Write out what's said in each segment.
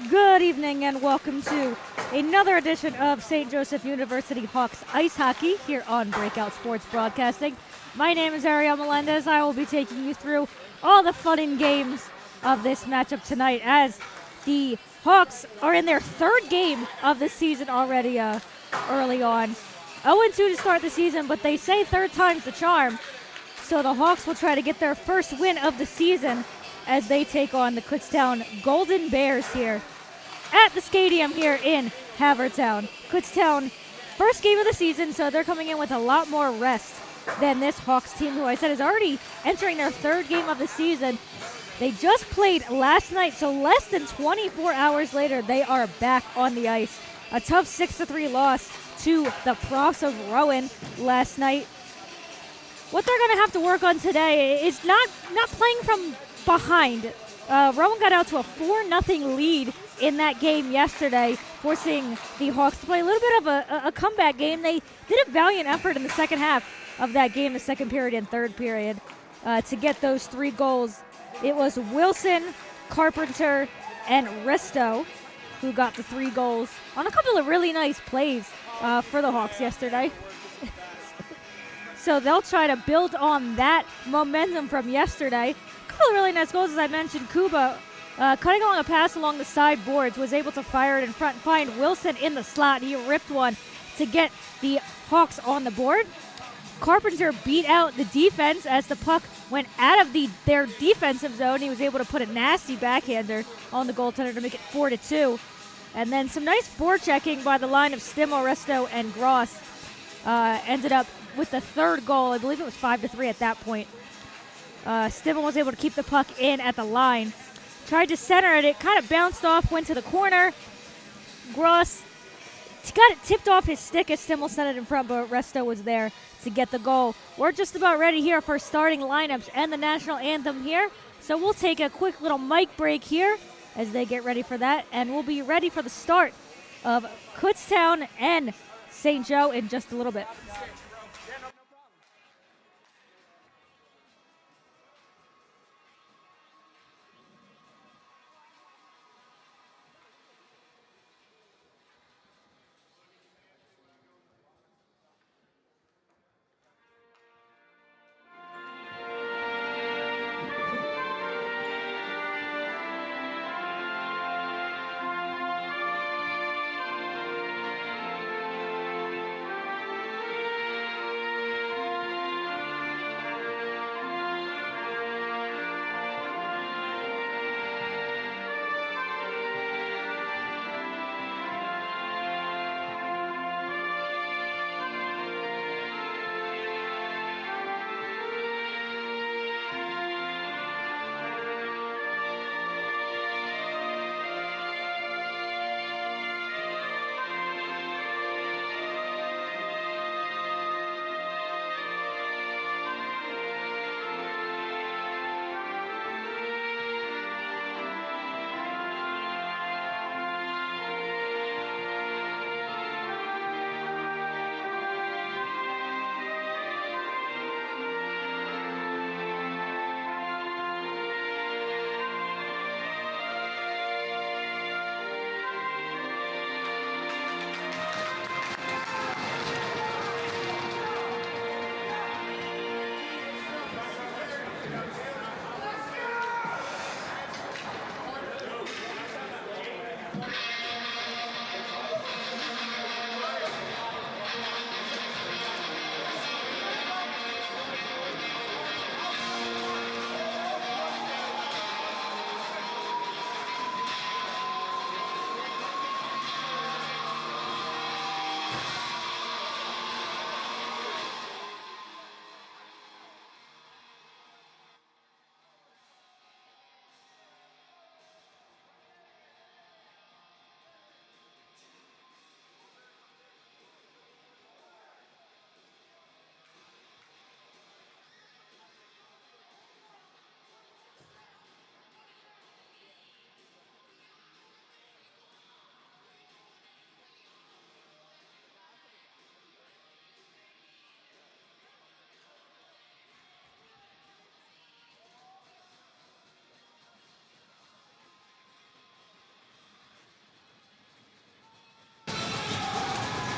Good evening and welcome to another edition of St. Joseph University Hawks Ice Hockey here on Breakout Sports Broadcasting. My name is Ariel Melendez. I will be taking you through all the fun and games of this matchup tonight as the Hawks are in their third game of the season already early on. 0-2 to start the season, but they say third time's the charm. So the Hawks will try to get their first win of the season as they take on the Kutztown Golden Bears here at the Skatium here in Havertown. Kutztown, first game of the season, so they're coming in with a lot more rest than this Hawks team, who I said is already entering their third game of the season. They just played last night, so less than 24 hours later, they are back on the ice. A tough 6-3 loss to the Profs of Rowan last night. What they're going to have to work on today is not playing from behind. Rowan got out to a 4-0 lead in that game yesterday, forcing the Hawks to play a little bit of a comeback game. They did a valiant effort in the second half of that game, the second period and third period, to get those 3 goals. It was Wilson, Carpenter, and Risto who got the 3 goals on a couple of really nice plays for the Hawks yesterday. So they'll try to build on that momentum from yesterday. A couple of really nice goals, as I mentioned. Kuba cutting along a pass along the side boards, was able to fire it in front, find Wilson in the slot. He ripped one to get the Hawks on the board. Carpenter beat out the defense as the puck went out of their defensive zone. He was able to put a nasty backhander on the goaltender to make it 4-2. And then some nice forechecking by the line of Stimmel, Resto, and Gross ended up with the third goal. I believe it was 5-3 at that point. Stimmel was able to keep the puck in at the line. Tried to center it. It kind of bounced off, went to the corner. Gross got it tipped off his stick as Stimmel sent it in front, but Resto was there to get the goal. We're just about ready here for starting lineups and the national anthem here. So we'll take a quick little mic break here as they get ready for that, and we'll be ready for the start of Kutztown and St. Joe in just a little bit.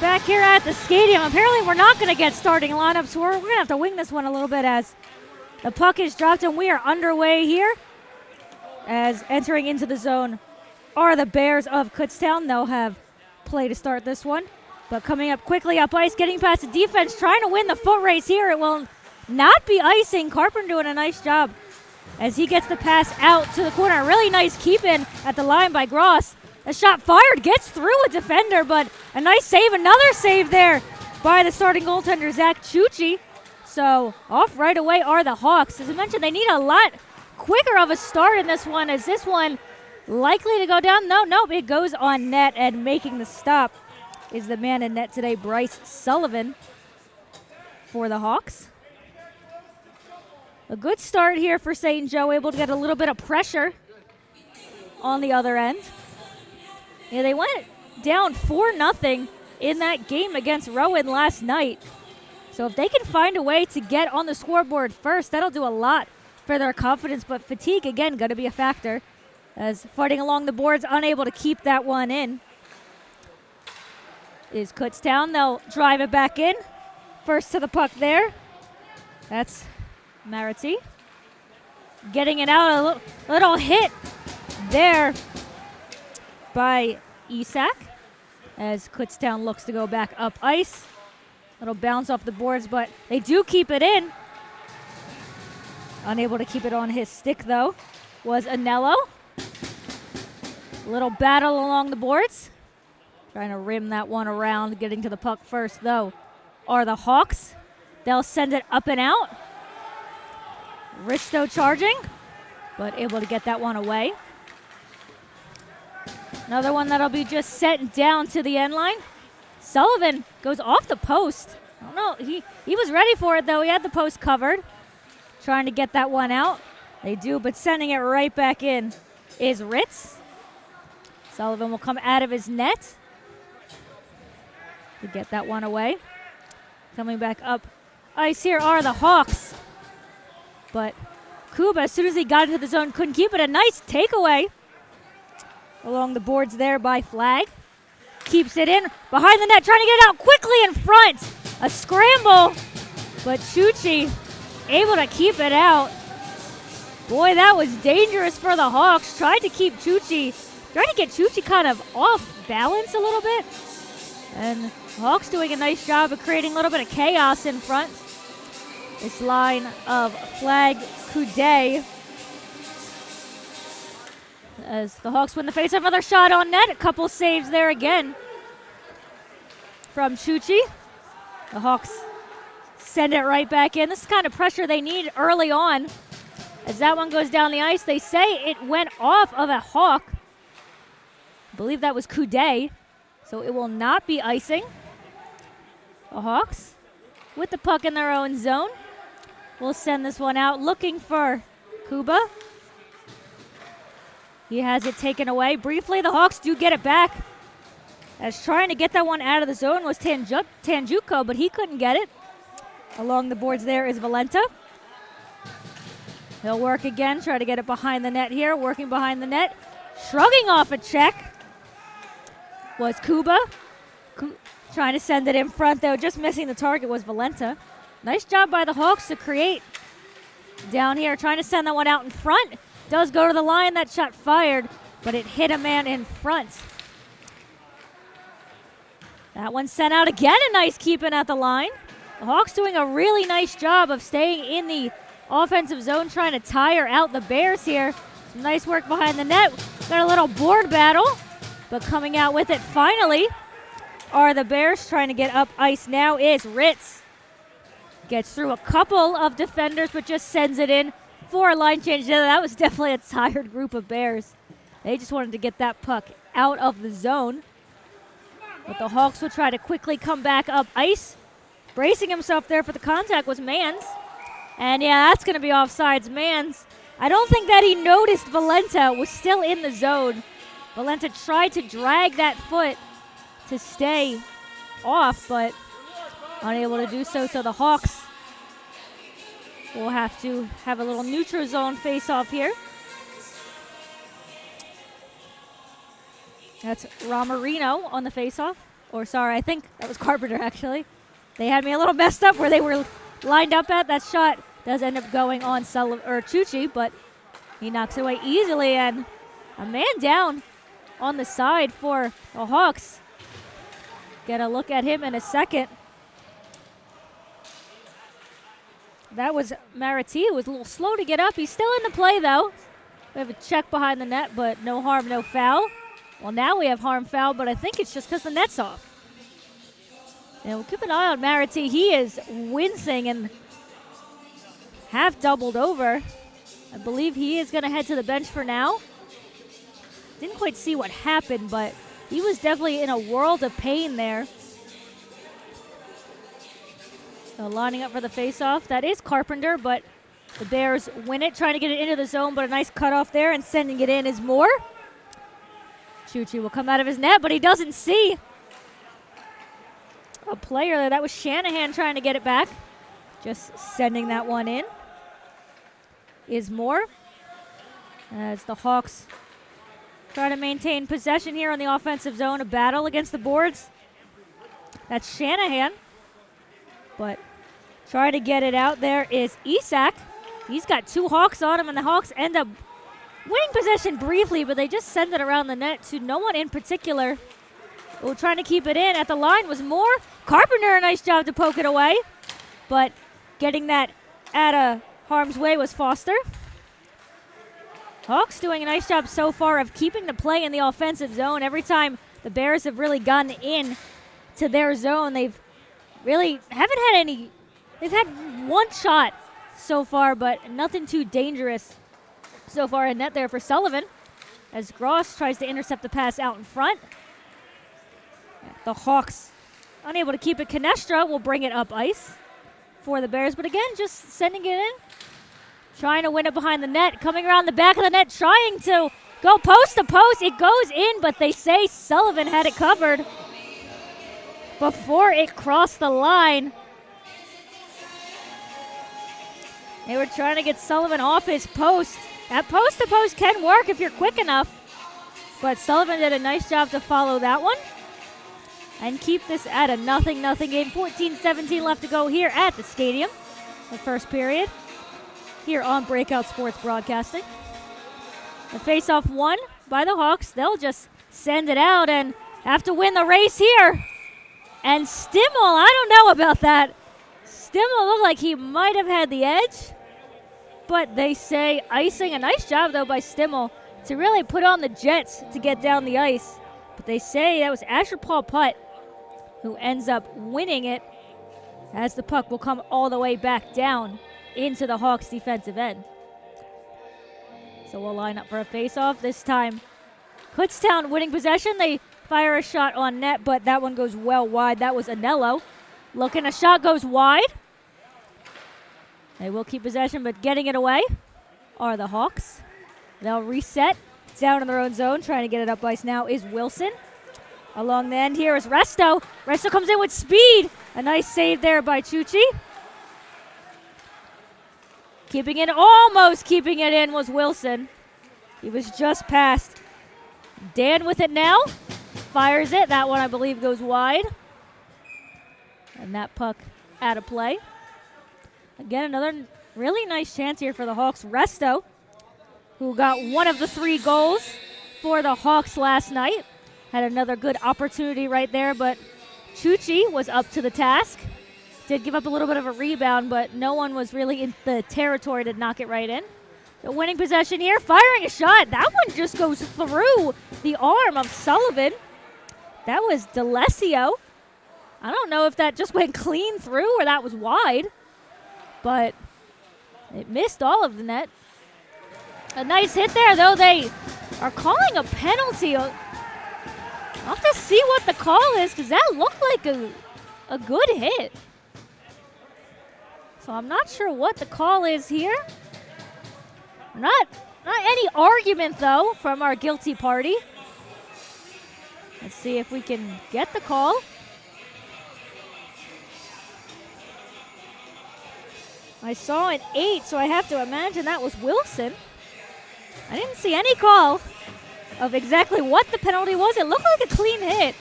back here at the Skatium. Apparently we're not going to get starting lineups, so we're going to have to wing this one a little bit as the puck is dropped and we are underway here. As entering into the zone are the Bears of Kutztown. They'll have play to start this one. But coming up quickly up ice, getting past the defense, trying to win the foot race here. It will not be icing. Carpenter doing a nice job as he gets the pass out to the corner. Really nice keep-in at the line by Gross. A shot fired, gets through a defender, but a nice save. Another save there by the starting goaltender, Zach Chuchi. So off right away are the Hawks. As I mentioned, they need a lot quicker of a start in this one. Is this one likely to go down? No, it goes on net, and making the stop is the man in net today, Bryce Sullivan, for the Hawks. A good start here for St. Joe, able to get a little bit of pressure on the other end. Yeah, they went down 4-0 in that game against Rowan last night. So if they can find a way to get on the scoreboard first, that'll do a lot for their confidence. But fatigue, again, going to be a factor as fighting along the boards, unable to keep that one in. Is Kutztown. They'll drive it back in. First to the puck there. That's Maritzi. Getting it out, a little hit there by Isak as Kutztown looks to go back up ice. Little bounce off the boards, but they do keep it in. Unable to keep it on his stick, though, was Anello. Little battle along the boards. Trying to rim that one around. Getting to the puck first, though, are the Hawks. They'll send it up and out. Risto charging, but able to get that one away. Another one that'll be just sent down to the end line. Sullivan goes off the post. I don't know. He was ready for it, though. He had the post covered. Trying to get that one out. They do, but sending it right back in is Ritz. Sullivan will come out of his net to get that one away. Coming back up ice here are the Hawks. But Kuba, as soon as he got into the zone, couldn't keep it. A nice takeaway along the boards there by Flag. Keeps it in behind the net, trying to get it out quickly in front. A scramble, but Chuchi able to keep it out. Boy, that was dangerous for the Hawks. Trying to get Chuchi kind of off balance a little bit. And Hawks doing a nice job of creating a little bit of chaos in front. This line of Flag, Coudet. As the Hawks win the face, another shot on net. A couple saves there again from Chuchi. The Hawks send it right back in. This is the kind of pressure they need early on. As that one goes down the ice, they say it went off of a Hawk. I believe that was Coudet. So it will not be icing. The Hawks with the puck in their own zone. We'll send this one out looking for Kuba. He has it taken away. Briefly, the Hawks do get it back. As trying to get that one out of the zone was Tanjuko, but he couldn't get it. Along the boards there is Valenta. He'll work again, try to get it behind the net here. Working behind the net. Shrugging off a check was Kuba. Trying to send it in front, though. Just missing the target was Valenta. Nice job by the Hawks to create down here. Trying to send that one out in front. Does go to the line. That shot fired, but it hit a man in front. That one sent out again. A nice keeping at the line. The Hawks doing a really nice job of staying in the offensive zone, trying to tire out the Bears here. Some nice work behind the net. Got a little board battle, but coming out with it finally are the Bears. Trying to get up ice now is Ritz. Gets through a couple of defenders, but just sends it in for a line change. Yeah, that was definitely a tired group of Bears. They just wanted to get that puck out of the zone. But the Hawks will try to quickly come back up ice. Bracing himself there for the contact was Mans. And yeah, that's going to be offsides. Mans, I don't think that he noticed Valenta was still in the zone. Valenta tried to drag that foot to stay off, but unable to do so. So the Hawks will have to have a little neutral zone face-off here. That's Ramarino on the face-off. Or sorry, I think that was Carpenter actually. They had me a little messed up where they were lined up at. That shot does end up going on Chuchi, but he knocks it away easily, and a man down on the side for the Hawks. Get a look at him in a second. That was Marati, who was a little slow to get up. He's still in the play, though. We have a check behind the net, but no harm, no foul. Well, now we have harm foul, but I think it's just because the net's off. And we'll keep an eye on Marati. He is wincing and half doubled over. I believe he is going to head to the bench for now. Didn't quite see what happened, but he was definitely in a world of pain there. So lining up for the faceoff. That is Carpenter, but the Bears win it, trying to get it into the zone, but a nice cutoff there, and sending it in is Moore. Chuchi will come out of his net, but he doesn't see a player there. That was Shanahan trying to get it back. Just sending that one in is Moore. As the Hawks try to maintain possession here on the offensive zone, a battle against the boards. That's Shanahan. But trying to get it out there is Isak. He's got 2 Hawks on him, and the Hawks end up winning possession briefly, but they just send it around the net to no one in particular. Trying to keep it in. At the line was Moore. Carpenter, a nice job to poke it away. But getting that out of harm's way was Foster. Hawks doing a nice job so far of keeping the play in the offensive zone. Every time the Bears have really gotten in to their zone, they've really haven't had any. They've had 1 shot so far, but nothing too dangerous so far. A net there for Sullivan as Gross tries to intercept the pass out in front. The Hawks unable to keep it. Canestra will bring it up ice for the Bears, but again, just sending it in. Trying to win it behind the net. Coming around the back of the net, trying to go post to post. It goes in, but they say Sullivan had it covered before it crossed the line. They were trying to get Sullivan off his post. That post to post can work if you're quick enough, but Sullivan did a nice job to follow that one and keep this at a 0-0 game. 14-17 left to go here at the Skatium, the first period here on Breakout Sports Broadcasting. The faceoff won by the Hawks. They'll just send it out and have to win the race here. And Stimmel, I don't know about that. Stimmel looked like he might have had the edge, but they say icing. A nice job, though, by Stimmel to really put on the jets to get down the ice. But they say that was Asher Paul Putt who ends up winning it, as the puck will come all the way back down into the Hawks' defensive end. So we'll line up for a faceoff. This time, Kutztown winning possession. They fire a shot on net, but that one goes well wide. That was Anello. Looking, a shot goes wide. They will keep possession, but getting it away are the Hawks. They'll reset down in their own zone. Trying to get it up ice now is Wilson. Along the end here is Resto. Resto comes in with speed. A nice save there by Chuchi. Almost keeping it in was Wilson. He was just past. Dan with it now. Fires it. That one, I believe, goes wide. And that puck out of play. Again, another really nice chance here for the Hawks. Resto, who got one of the 3 goals for the Hawks last night, had another good opportunity right there, but Chuchi was up to the task. Did give up a little bit of a rebound, but no one was really in the territory to knock it right in. The winning possession here, firing a shot. That one just goes through the arm of Sullivan. That was D'Alessio. I don't know if that just went clean through or that was wide, but it missed all of the net. A nice hit there, though. They are calling a penalty. I'll have to see what the call is, because that looked like a good hit. So I'm not sure what the call is here. Not any argument, though, from our guilty party. Let's see if we can get the call. I saw an 8, so I have to imagine that was Wilson. I didn't see any call of exactly what the penalty was. It looked like a clean hit.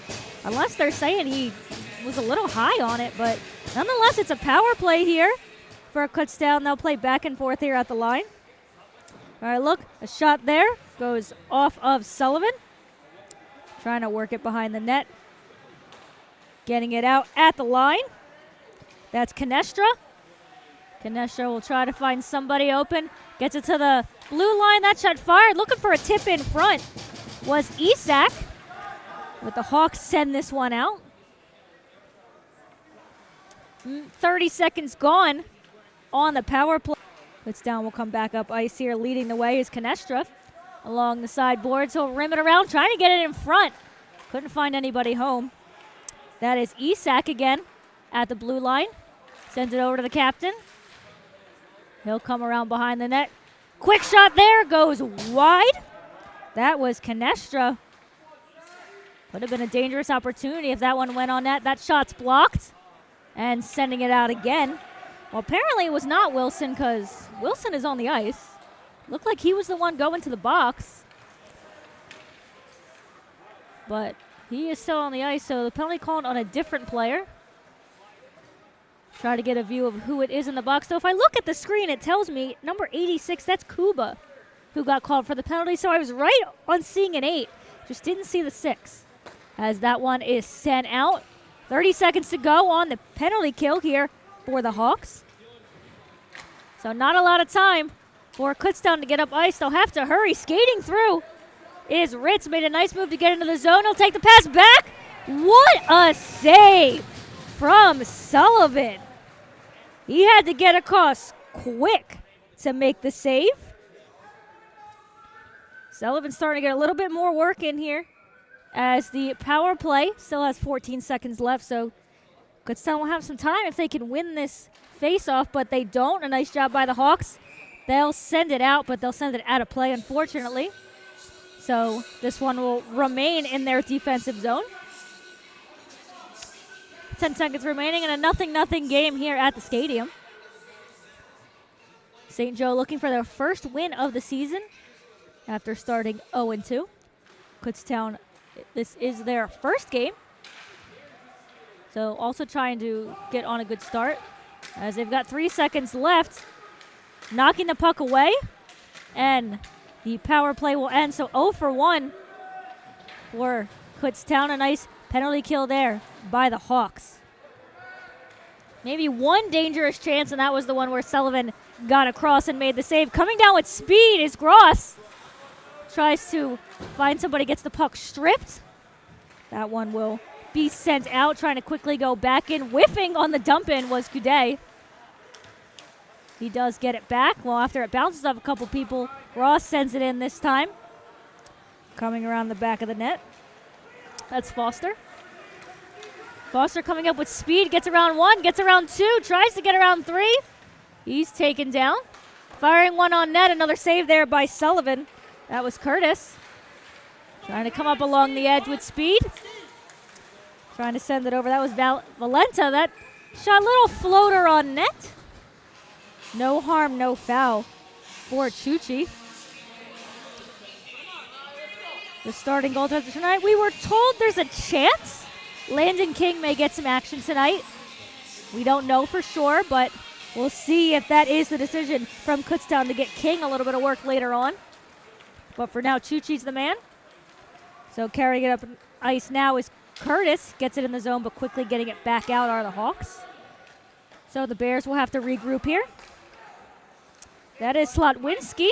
unless they're saying he was a little high on it, but nonetheless, it's a power play here for Kutztown. They'll play back and forth here at the line. All right, look, a shot there goes off of Sullivan. Trying to work it behind the net. Getting it out at the line. That's Canestra. Canestra will try to find somebody open. Gets it to the blue line. That shot fired. Looking for a tip in front was Isak. But the Hawks send this one out. 30 seconds gone on the power play. Kutztown will come back up ice here. Leading the way is Canestra. Along the sideboards, he'll rim it around, trying to get it in front. Couldn't find anybody home. That is Isak again at the blue line. Sends it over to the captain. He'll come around behind the net. Quick shot there, goes wide. That was Canestra. Would have been a dangerous opportunity if that one went on net. That shot's blocked. And sending it out again. Well, apparently it was not Wilson because Wilson is on the ice. Looked like he was the one going to the box. But he is still on the ice, so the penalty called on a different player. Try to get a view of who it is in the box. So if I look at the screen, it tells me number 86, that's Kuba, who got called for the penalty. So I was right on seeing an 8. Just didn't see the 6. As that one is sent out. 30 seconds to go on the penalty kill here for the Hawks. So not a lot of time for Kutztown to get up ice. They'll have to hurry. Skating through is Ritz. Made a nice move to get into the zone. He'll take the pass back. What a save from Sullivan. He had to get across quick to make the save. Sullivan's starting to get a little bit more work in here as the power play still has 14 seconds left, so Kutztown will have some time if they can win this face-off, but they don't. A nice job by the Hawks. They'll send it out, but they'll send it out of play, unfortunately. So this one will remain in their defensive zone. 10 seconds remaining in a 0-0 game here at the Skatium. St. Joe looking for their first win of the season after starting 0-2. Kutztown, this is their first game. So also trying to get on a good start as they've got 3 seconds left. Knocking the puck away, and the power play will end. So 0 for 1 for Kutztown. A nice penalty kill there by the Hawks. Maybe one dangerous chance, and that was the one where Sullivan got across and made the save. Coming down with speed is Gross. Tries to find somebody, gets the puck stripped. That one will be sent out, trying to quickly go back in. Whiffing on the dump in was Coudet. He does get it back. Well, after it bounces off a couple people, Ross sends it in this time. Coming around the back of the net. That's Foster. Foster coming up with speed, gets around 1, gets around 2, tries to get around 3. He's taken down. Firing one on net, another save there by Sullivan. That was Curtis. Trying to come up along the edge with speed. Trying to send it over. That was Valenta. That shot a little floater on net. No harm, no foul for Chuchi. The starting goaltender tonight. We were told there's a chance Landon King may get some action tonight. We don't know for sure, but we'll see if that is the decision from Kutztown to get King a little bit of work later on. But for now, Chuchi's the man. So carrying it up ice now is Curtis. Gets it in the zone, but quickly getting it back out are the Hawks. So the Bears will have to regroup here. That is Slotwinski.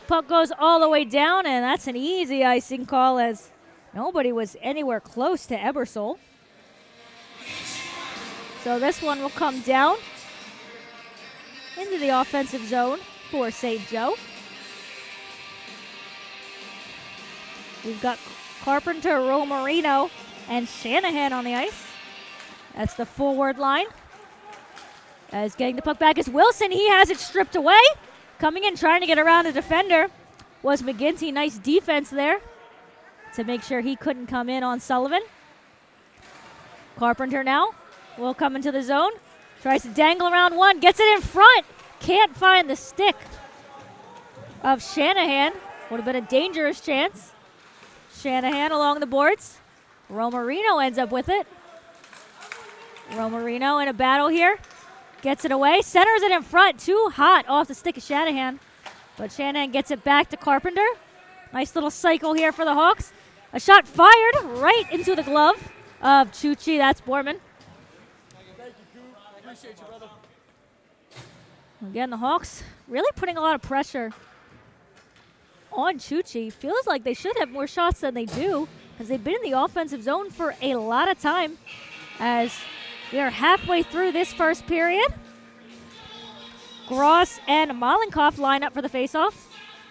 Puck goes all the way down, and that's an easy icing call as nobody was anywhere close to Ebersol. So this one will come down into the offensive zone for St. Joe. We've got Carpenter, Romarino, and Shanahan on the ice. That's the forward line. As getting the puck back is Wilson. He has it stripped away. Coming in, trying to get around a defender was McGinty. Nice defense there to make sure he couldn't come in on Sullivan. Carpenter now will come into the zone. Tries to dangle around 1. Gets it in front. Can't find the stick of Shanahan. Would have been a dangerous chance. Shanahan along the boards. Romarino ends up with it. Romarino in a battle here. Gets it away. Centers it in front. Too hot off the stick of Shanahan. But Shanahan gets it back to Carpenter. Nice little cycle here for the Hawks. A shot fired right into the glove of Chuchi. That's Borman. Thank you, Coop. Appreciate you, brother. Again, the Hawks really putting a lot of pressure on Chuchi. Feels like they should have more shots than they do because they've been in the offensive zone for a lot of time as we are halfway through this first period. Gross and Malenkov line up for the faceoff.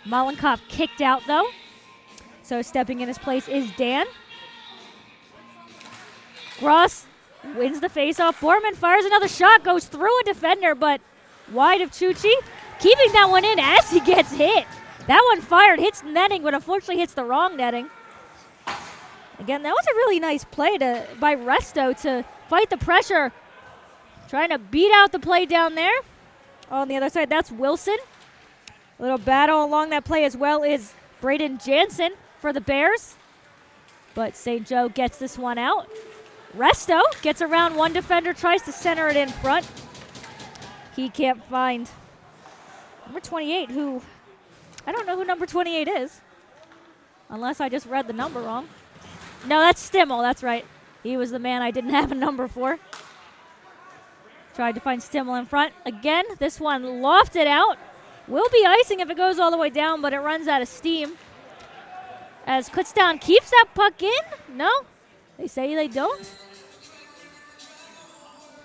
Malenkov kicked out, though. So stepping in his place is Dan. Gross wins the faceoff. Borman fires another shot, goes through a defender, but wide of Chuchi. Keeping that one in as he gets hit. That one fired, hits netting, but unfortunately hits the wrong netting. Again, that was a really nice play by Resto to fight the pressure. Trying to beat out the play down there. On the other side, that's Wilson. A little battle along that play as well is Braden Jansen for the Bears. But St. Joe gets this one out. Resto gets around one defender, tries to center it in front. He can't find number 28, who, I don't know who number 28 is. Unless I just read the number wrong. No, that's Stimmel, that's right. He was the man I didn't have a number for. Tried to find Stimmel in front. Again, this one lofted out. Will be icing if it goes all the way down, but it runs out of steam. As Kutztown keeps that puck in. No, they say they don't.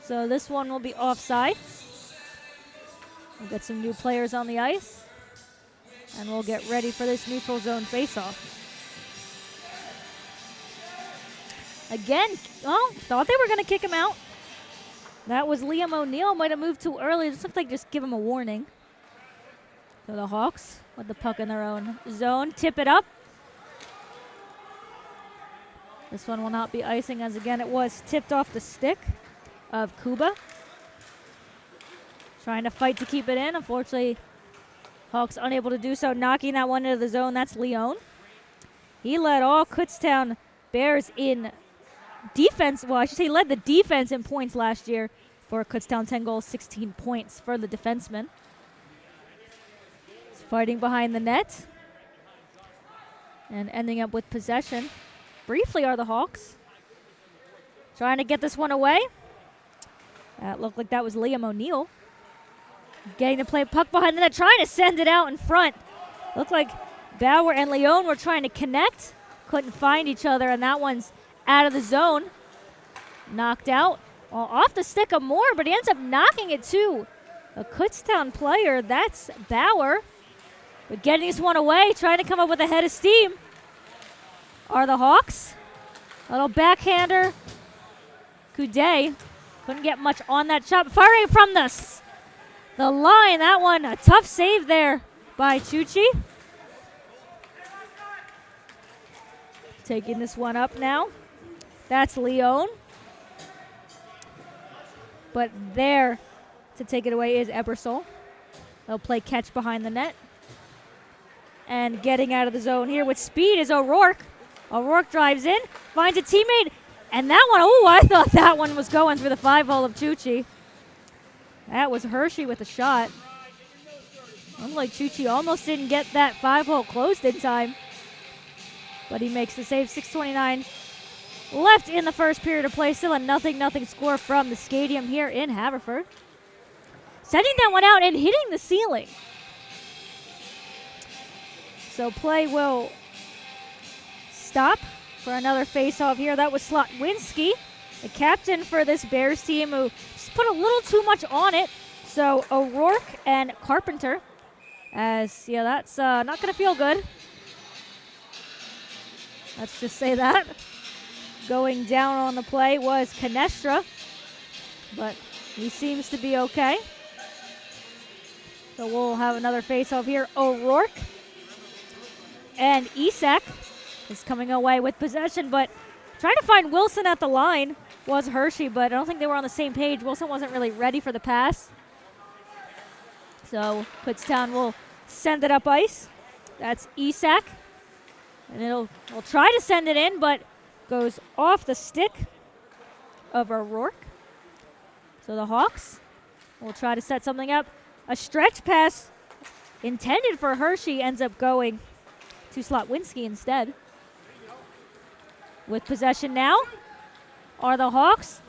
So this one will be offside. We'll get some new players on the ice. And we'll get ready for this neutral zone faceoff. Again, oh, thought they were going to kick him out. That was Liam O'Neill. Might have moved too early. It looks like just give him a warning. So the Hawks with the puck in their own zone. Tip it up. This one will not be icing as, again, it was tipped off the stick of Kuba. Trying to fight to keep it in. Unfortunately, Hawks unable to do so. Knocking that one into the zone. That's Leone. He led all Kutztown Bears in defense. Well, I should say led the defense in points last year for Kutztown. 10 goals, 16 points for the defenseman. He's fighting behind the net. And ending up with possession. Briefly are the Hawks. Trying to get this one away. That looked like that was Liam O'Neill. Getting to play puck behind the net, trying to send it out in front. Looked like Bauer and Leone were trying to connect. Couldn't find each other, and that one's out of the zone. Knocked out. Well, off the stick of Moore, but he ends up knocking it to a Kutztown player. That's Bauer. But getting this one away, trying to come up with a head of steam are the Hawks. A little backhander. Coudet couldn't get much on that shot. Firing from the line. That one, a tough save there by Chuchi. Taking this one up now. That's Leone. But there to take it away is Ebersol. They'll play catch behind the net. And getting out of the zone here with speed is O'Rourke. O'Rourke drives in, finds a teammate, and that one, oh, I thought that one was going through the 5-hole of Chuchi. That was Hershey with a shot. Looked like Chuchi almost didn't get that 5-hole closed in time. But he makes the save. 6:29 left in the first period of play. Still a 0-0 score from the Skatium here in Haverford. Sending that one out and hitting the ceiling. So play will stop for another face-off here. That was Slotwinski, the captain for this Bears team, who just put a little too much on it. So O'Rourke and Carpenter, as, yeah, that's not going to feel good. Let's just say that. Going down on the play was Canestra, but he seems to be okay. So we'll have another face-off here. O'Rourke and Isak is coming away with possession, but trying to find Wilson at the line was Hershey, but I don't think they were on the same page. Wilson wasn't really ready for the pass. So Kutztown will send it up ice. That's Isak. And we'll try to send it in, but goes off the stick of O'Rourke. So the Hawks will try to set something up. A stretch pass intended for Hershey ends up going to Slotwinski instead. With possession now are the Hawks.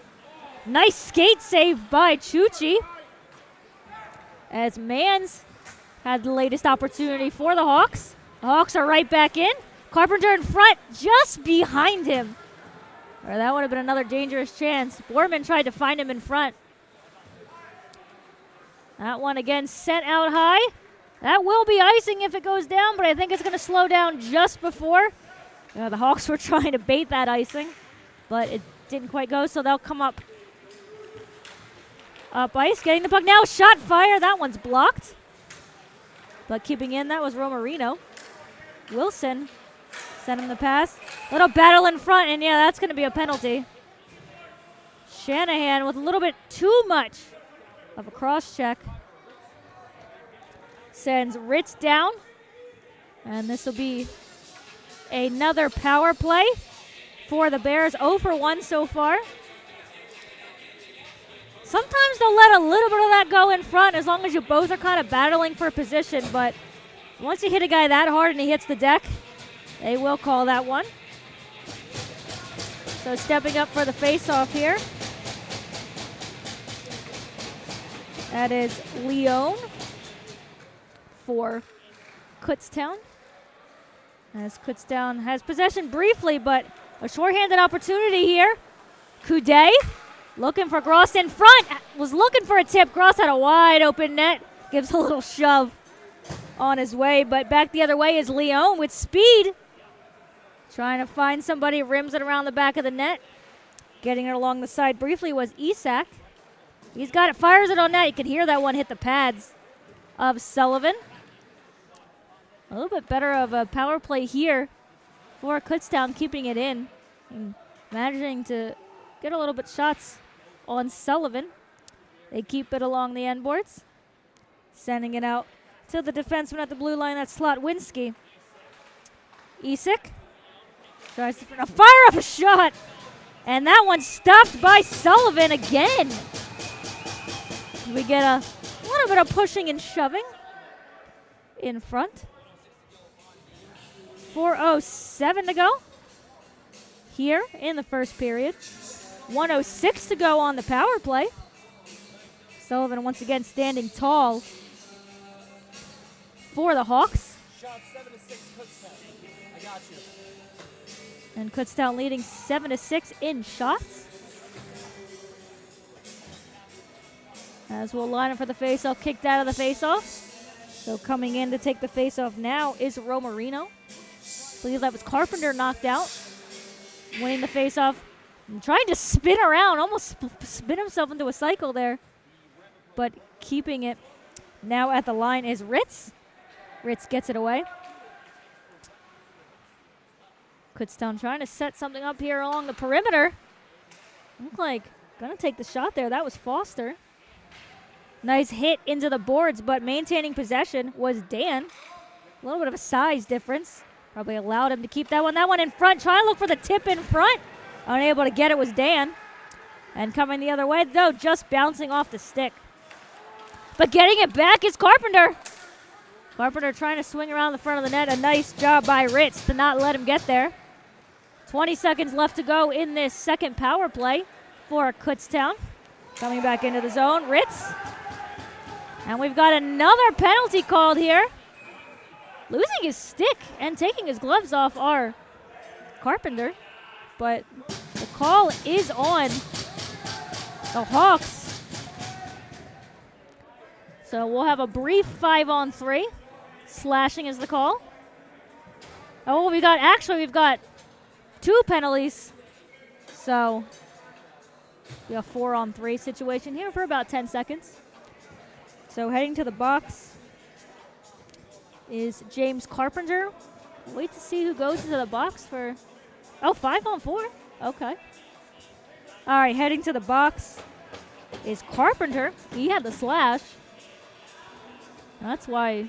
Nice skate save by Chuchi. As Mans had the latest opportunity for the Hawks. The Hawks are right back in. Carpenter in front, just behind him. Or that would have been another dangerous chance. Borman tried to find him in front. That one again sent out high. That will be icing if it goes down, but I think it's going to slow down just before. The Hawks were trying to bait that icing, but it didn't quite go, so they'll come up ice. Getting the puck now. Shot fire. That one's blocked. But keeping in, that was Romarino. Wilson sent him the pass. Little battle in front, and yeah, that's going to be a penalty. Shanahan with a little bit too much of a cross check. Sends Ritz down. And this will be another power play for the Bears. 0 for 1 so far. Sometimes they'll let a little bit of that go in front as long as you both are kind of battling for position. But once you hit a guy that hard and he hits the deck, they will call that one. So stepping up for the face-off here. That is Leone for Kutztown. As Kutztown has possession briefly, but a shorthanded opportunity here. Coudet looking for Gross in front. Was looking for a tip. Gross had a wide open net. Gives a little shove on his way, but back the other way is Leone with speed. Trying to find somebody, rims it around the back of the net. Getting it along the side briefly was Isak. He's got it, fires it on net. You can hear that one hit the pads of Sullivan. A little bit better of a power play here for Kutztown, keeping it in and managing to get a little bit shots on Sullivan. They keep it along the end boards, sending it out to the defenseman at the blue line. That's Slotwinski. Isak tries to fire up a shot, and that one stopped by Sullivan again. We get a little bit of pushing and shoving in front. 4:07 to go here in the first period. 1:06 to go on the power play. Sullivan once again standing tall for the Hawks. Shot 7-6 Kutztown. I got you. And Kutztown leading 7-6 in shots. As we'll line up for the faceoff, kicked out of the faceoff. So coming in to take the faceoff now is Romarino. I believe that was Carpenter knocked out, winning the faceoff. And trying to spin around, almost spin himself into a cycle there. But keeping it now at the line is Ritz. Ritz gets it away. Kutztown trying to set something up here along the perimeter. Looked like gonna take the shot there. That was Foster. Nice hit into the boards, but maintaining possession was Dan. A little bit of a size difference. Probably allowed him to keep that one. That one in front. Trying to look for the tip in front. Unable to get it was Dan. And coming the other way, though, just bouncing off the stick. But getting it back is Carpenter. Carpenter trying to swing around the front of the net. A nice job by Ritz to not let him get there. 20 seconds left to go in this second power play for Kutztown. Coming back into the zone, Ritz. And we've got another penalty called here. Losing his stick and taking his gloves off are Carpenter. But the call is on the Hawks. So we'll have a brief 5-on-3. Slashing is the call. Oh, we've got 2 penalties. So we have a 4-on-3 situation here for about 10 seconds. So heading to the box is James Carpenter. Wait to see who goes into the box for... Oh, 5-on-4. Okay. All right, heading to the box is Carpenter. He had the slash. That's why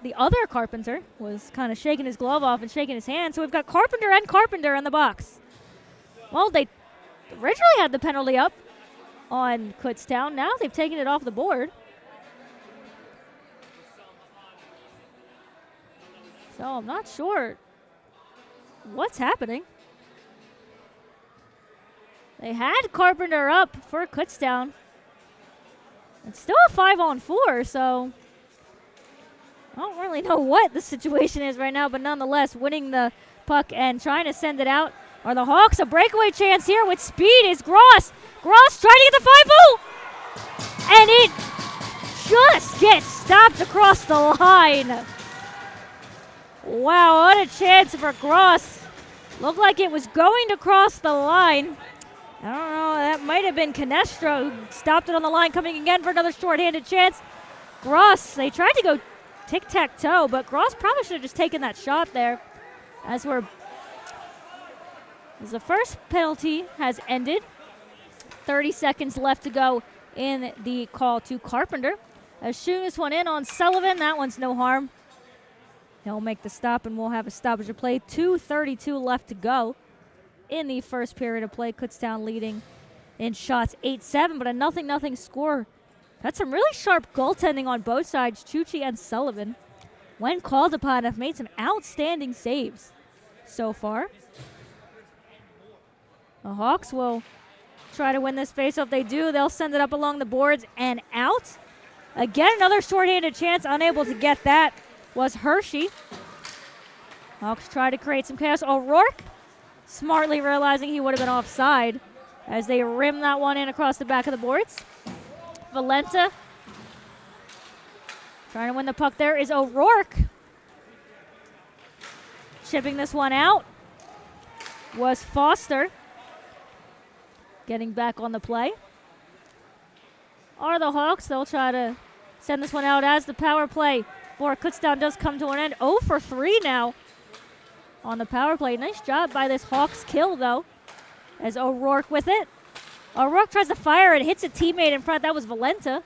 the other Carpenter was kind of shaking his glove off and shaking his hand. So we've got Carpenter and Carpenter in the box. Well, they originally had the penalty up on Kutztown. Now they've taken it off the board. So I'm not sure what's happening. They had Carpenter up for Kutztown. It's still a 5-on-4, so I don't really know what the situation is right now, but nonetheless, winning the puck and trying to send it out are the Hawks. A breakaway chance here with speed is Gross. Gross trying to get the 5-0, and it just gets stopped across the line. Wow, what a chance for Gross. Looked like it was going to cross the line. I don't know, that might have been Canestra who stopped it on the line, coming again for another shorthanded chance. Gross, they tried to go tic-tac-toe, but Gross probably should have just taken that shot there. As the first penalty has ended, 30 seconds left to go in the call to Carpenter. As shooting this one in on Sullivan, that one's no harm. He'll make the stop, and we'll have a stoppage of play. 2:32 left to go in the first period of play. Kutztown leading in shots 8-7, but a 0-0 score. That's some really sharp goaltending on both sides. Chuchi and Sullivan, when called upon, have made some outstanding saves so far. The Hawks will try to win this faceoff. If they do, they'll send it up along the boards and out. Again, another shorthanded chance. Unable to get that was Hershey. Hawks try to create some chaos. O'Rourke smartly realizing he would have been offside as they rim that one in across the back of the boards. Valenta trying to win the puck there is O'Rourke. Chipping this one out was Foster. Getting back on the play are the Hawks. They'll try to send this one out as the power play for Kutztown does come to an end. 0 for 3 now on the power play. Nice job by this Hawks kill, though, as O'Rourke with it. O'Rourke tries to fire it, hits a teammate in front. That was Valenta.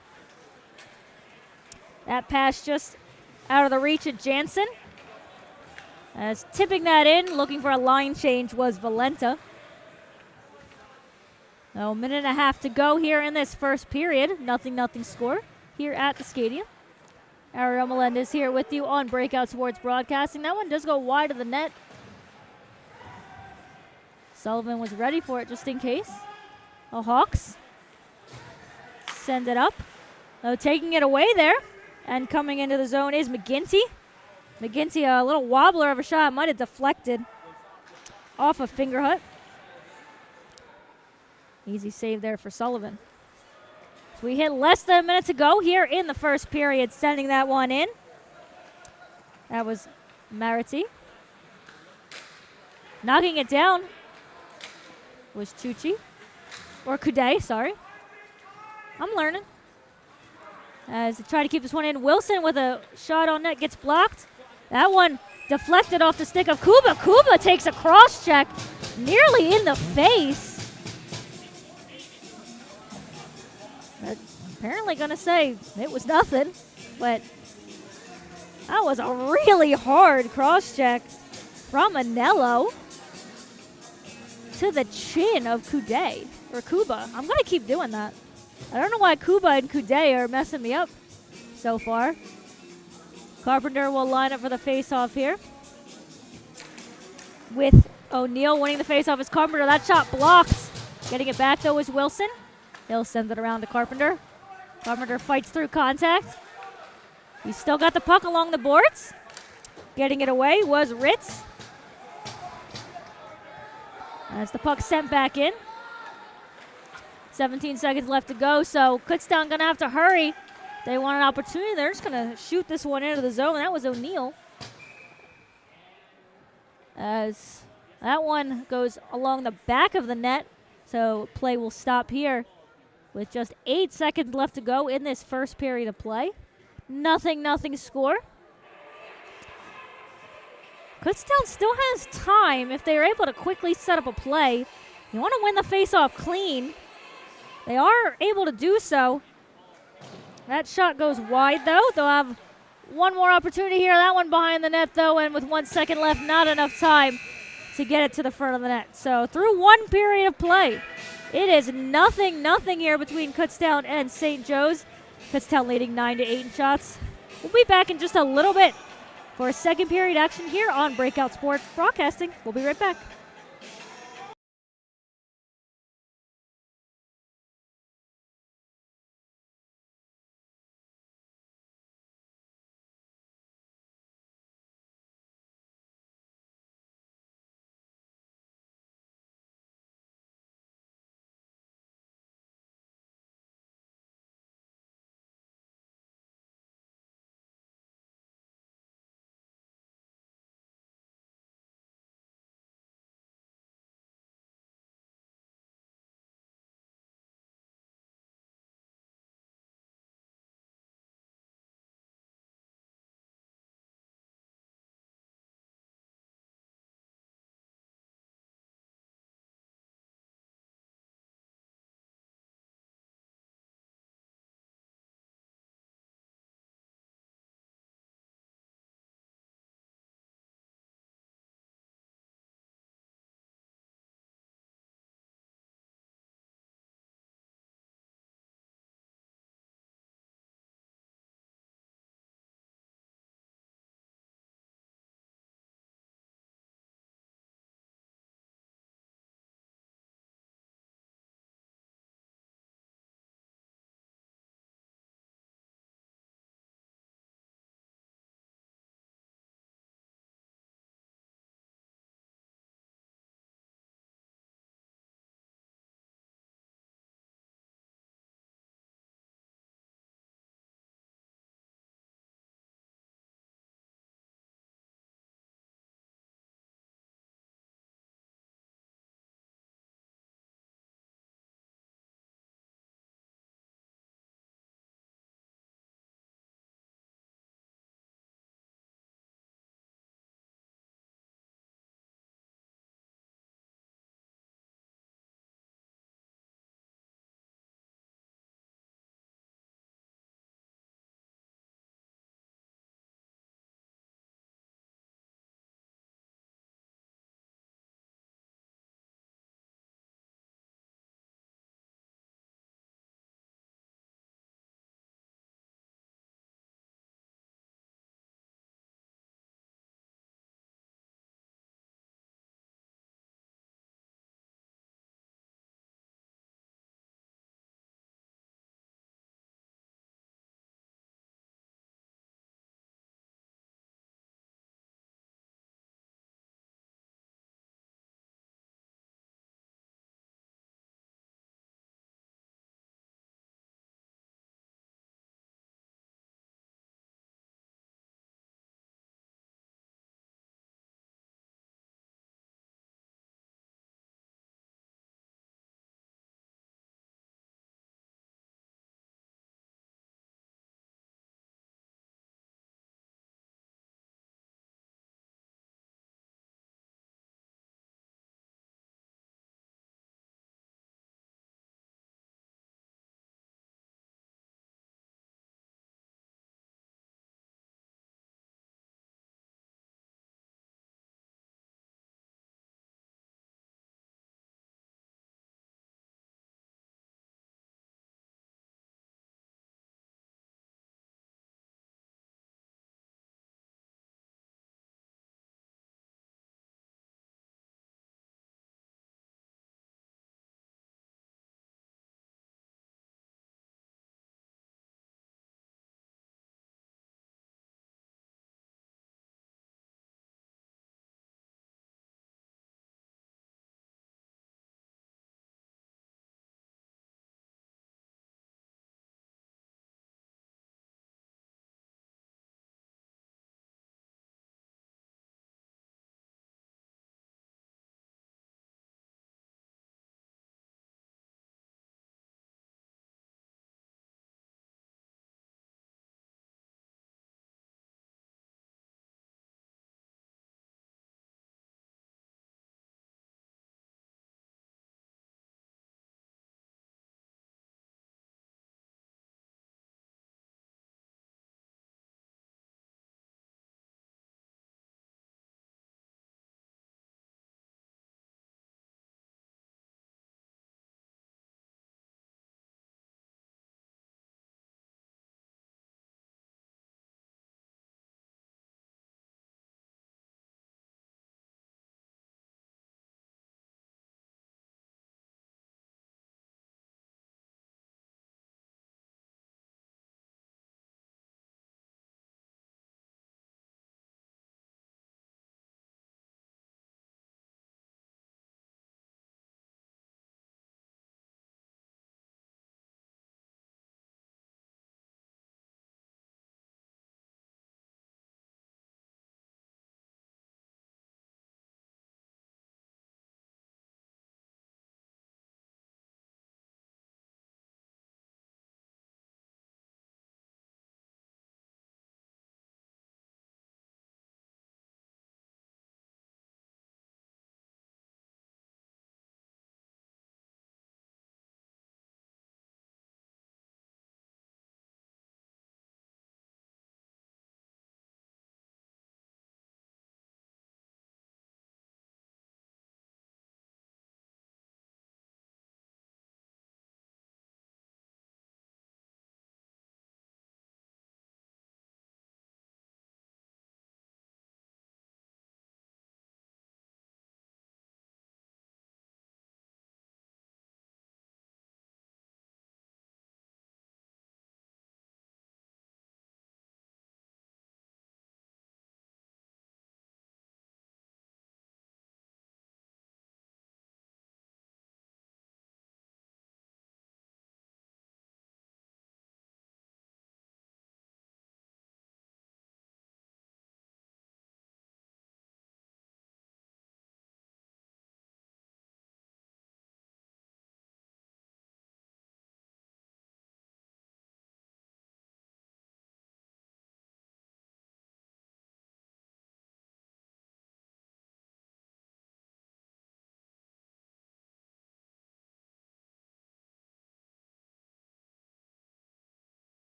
That pass just out of the reach of Jansen. As tipping that in, looking for a line change, was Valenta. So a minute and a half to go here in this first period. 0-0 score here at the Skatium. Ariel Melendez here with you on Breakout Sports Broadcasting. That one does go wide of the net. Sullivan was ready for it just in case. The Hawks send it up. Though taking it away there and coming into the zone is McGinty. McGinty, a little wobbler of a shot, might have deflected off a Fingerhut. Easy save there for Sullivan. So we hit less than a minute to go here in the first period, sending that one in. That was Marity. Knocking it down was Chuchi. Or Kuday, sorry. I'm learning. As they try to keep this one in. Wilson with a shot on net gets blocked. That one deflected off the stick of Kuba. Kuba takes a cross check nearly in the face. Apparently going to say it was nothing, but that was a really hard cross check from Anello to the chin of Kuday, or Kuba. I'm going to keep doing that. I don't know why Kuba and Kuday are messing me up so far. Carpenter will line up for the face-off here. With O'Neal winning the face-off as Carpenter. That shot blocked. Getting it back, though, is Wilson. He'll send it around to Carpenter. Carpenter fights through contact. He's still got the puck along the boards. Getting it away was Ritz. As the puck sent back in. 17 seconds left to go, so Kutztown going to have to hurry. They want an opportunity. They're just going to shoot this one into the zone. That was O'Neal. As that one goes along the back of the net, so play will stop here with just 8 seconds left to go in this first period of play. 0-0 score. Kutztown still has time if they are able to quickly set up a play. You want to win the faceoff clean. They are able to do so. That shot goes wide, though. They'll have One more opportunity here. That one behind the net, though, and with 1 second left, not enough time to get it to the front of the net. So through one period of play, it is nothing here between Kutztown and St. Joe's. Kutztown leading 9-8 in shots. We'll be back in just a little bit for a second period action here on Breakout Sports Broadcasting. We'll be right back.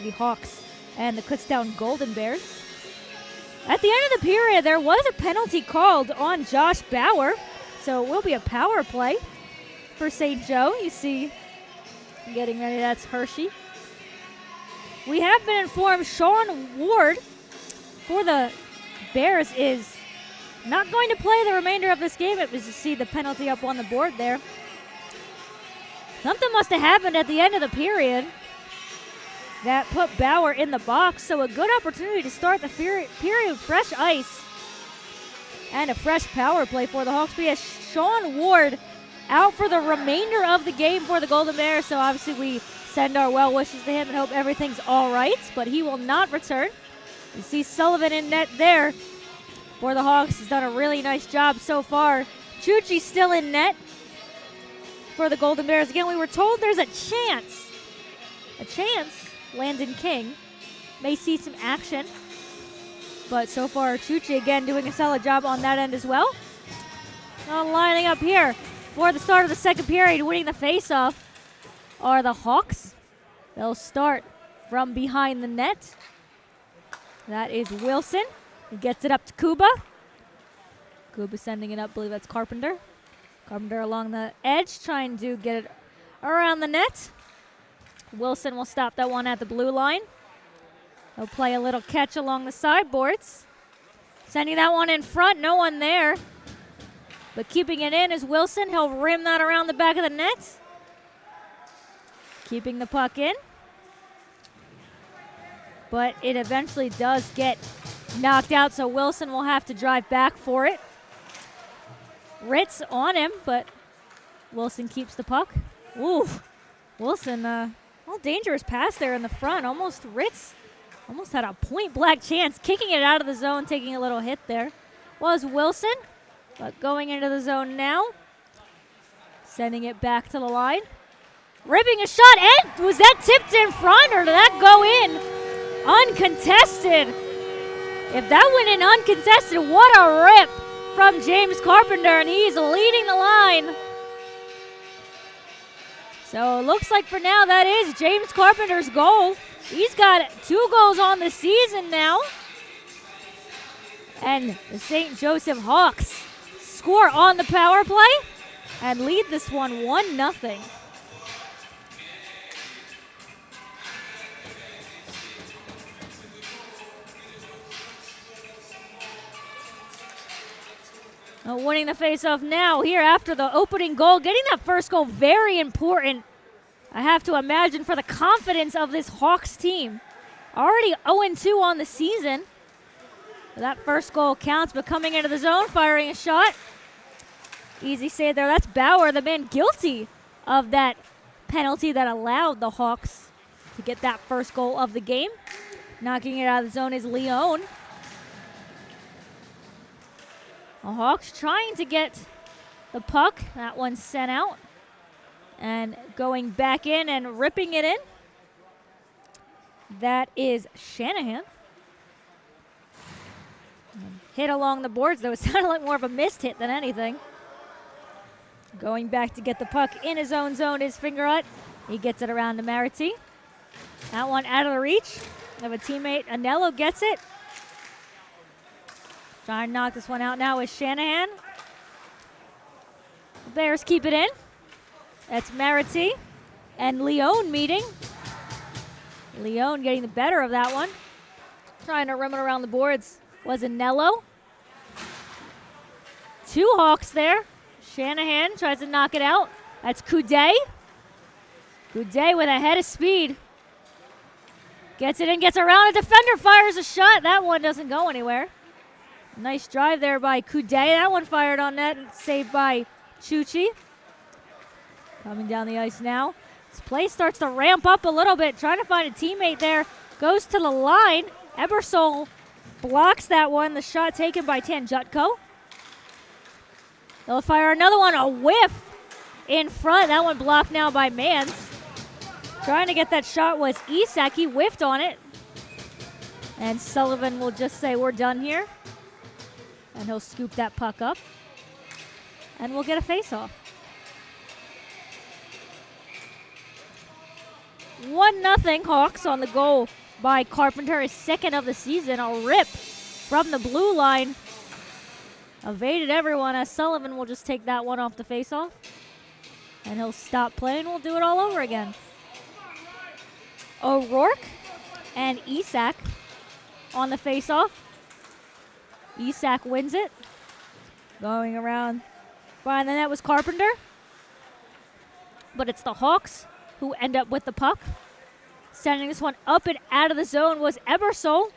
University Hawks and the Kutztown Golden Bears. At the end of the period, there was a penalty called on Josh Bauer, so it will be a power play for St. Joe. You see, getting ready, that's Hershey. We have been informed Sean Ward for the Bears is not going to play the remainder of this game. It was to see the penalty up on the board there. Something must have happened at the end of the period that put Bauer in the box, so a good opportunity to start the period with fresh ice and a fresh power play for the Hawks. We have Sean Ward out for the remainder of the game for the Golden Bears, so obviously we send our well wishes to him and hope everything's all right, but he will not return. You see Sullivan in net there for the Hawks. He's done a really nice job so far. Chuchi's still in net for the Golden Bears. Again, we were told there's a chance Landon King may see some action, but so far Chuchi again doing a solid job on that end as well. Lining up here for the start of the second period, winning the faceoff are the Hawks. They'll start from behind the net. That is Wilson. He gets it up to Kuba. Kuba sending it up, I believe that's Carpenter. Carpenter along the edge, trying to get it around the net. Wilson will stop that one at the blue line. He'll play a little catch along the sideboards. Sending that one in front, no one there. But keeping it in is Wilson. He'll rim that around the back of the net. Keeping the puck in. But it eventually does get knocked out, so Wilson will have to drive back for it. Ritz on him, but Wilson keeps the puck. Ooh, Wilson, dangerous pass there in the front. Ritz almost had a point-blank chance, kicking it out of the zone, taking a little hit there. Was Wilson, but going into the zone now. Sending it back to the line. Ripping a shot, and was that tipped in front, or did that go in? Uncontested. If that went in uncontested, what a rip from James Carpenter, and he's leading the line. So it looks like for now that is James Carpenter's goal. He's got 2 goals on the season now. And the St. Joseph Hawks score on the power play and lead this one 1-0. Winning the faceoff now here after the opening goal. Getting that first goal, very important, I have to imagine, for the confidence of this Hawks team. Already 0-2 on the season. That first goal counts, but coming into the zone, firing a shot. Easy save there. That's Bauer, the man guilty of that penalty that allowed the Hawks to get that first goal of the game. Knocking it out of the zone is Leone. The Hawks trying to get the puck. That one sent out. And going back in and ripping it in. That is Shanahan. Hit along the boards, though. It sounded like more of a missed hit than anything. Going back to get the puck in his own zone is Fingerhut. He gets it around to Marity. That one out of the reach of a teammate. Anello gets it. Trying to knock this one out now is Shanahan. The Bears keep it in. That's Marity and Leone meeting. Leone getting the better of that one. Trying to rim it around the boards was Anello. 2 Hawks there. Shanahan tries to knock it out. That's Coudet. Coudet with a head of speed. Gets it in, gets around a defender, fires a shot. That one doesn't go anywhere. Nice drive there by Coudet. That one fired on net and saved by Chuchi. Coming down the ice now. This play starts to ramp up a little bit. Trying to find a teammate there. Goes to the line. Ebersol blocks that one. The shot taken by Tanjutko. They'll fire another one. A whiff in front. That one blocked now by Mans. Trying to get that shot was Isak. He whiffed on it. And Sullivan will just say, we're done here. And he'll scoop that puck up. And we'll get a face-off. 1-0 Hawks on the goal by Carpenter, his second of the season. A rip from the blue line. Evaded everyone as Sullivan will just take that one off the faceoff. And he'll stop playing. We'll do it all over again. O'Rourke and Isak on the faceoff. Isak wins it. Going around behind the net was Carpenter. But it's the Hawks who end up with the puck. Sending this one up and out of the zone was Ebersol.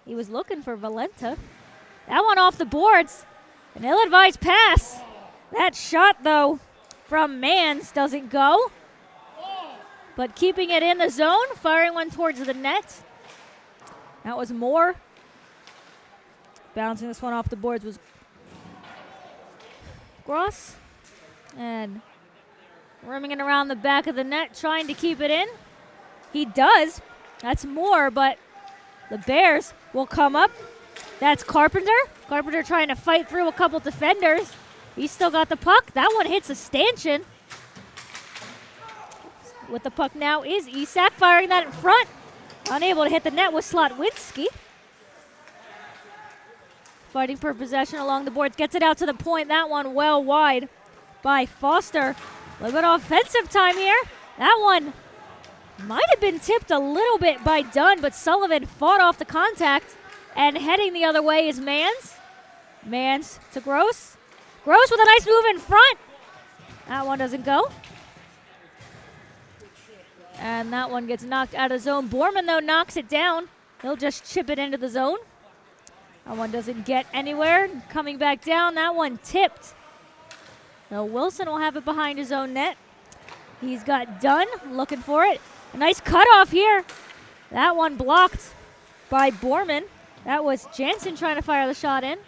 He was looking for Valenta. That one off the boards. An ill-advised pass. That shot, though, from Mans doesn't go. But keeping it in the zone, firing one towards the net. That was Moore. Bouncing this one off the boards was Gross. And rimming it around the back of the net, trying to keep it in. He does. That's Moore, but the Bears will come up. That's Carpenter. Carpenter trying to fight through a couple defenders. He's still got the puck. That one hits a stanchion. With the puck now is Isak, firing that in front. Unable to hit the net was Slotwinski. Fighting for possession along the boards. Gets it out to the point. That one well wide by Foster. A little bit of offensive time here. That one might have been tipped a little bit by Dunn, but Sullivan fought off the contact. And heading the other way is Mans. Mans to Gross. Gross with a nice move in front. That one doesn't go. And that one gets knocked out of zone. Borman, though, knocks it down. He'll just chip it into the zone. That one doesn't get anywhere. Coming back down, that one tipped. So Wilson will have it behind his own net. He's got Dunn looking for it. A nice cutoff here. That one blocked by Borman. That was Jansen trying to fire the shot in.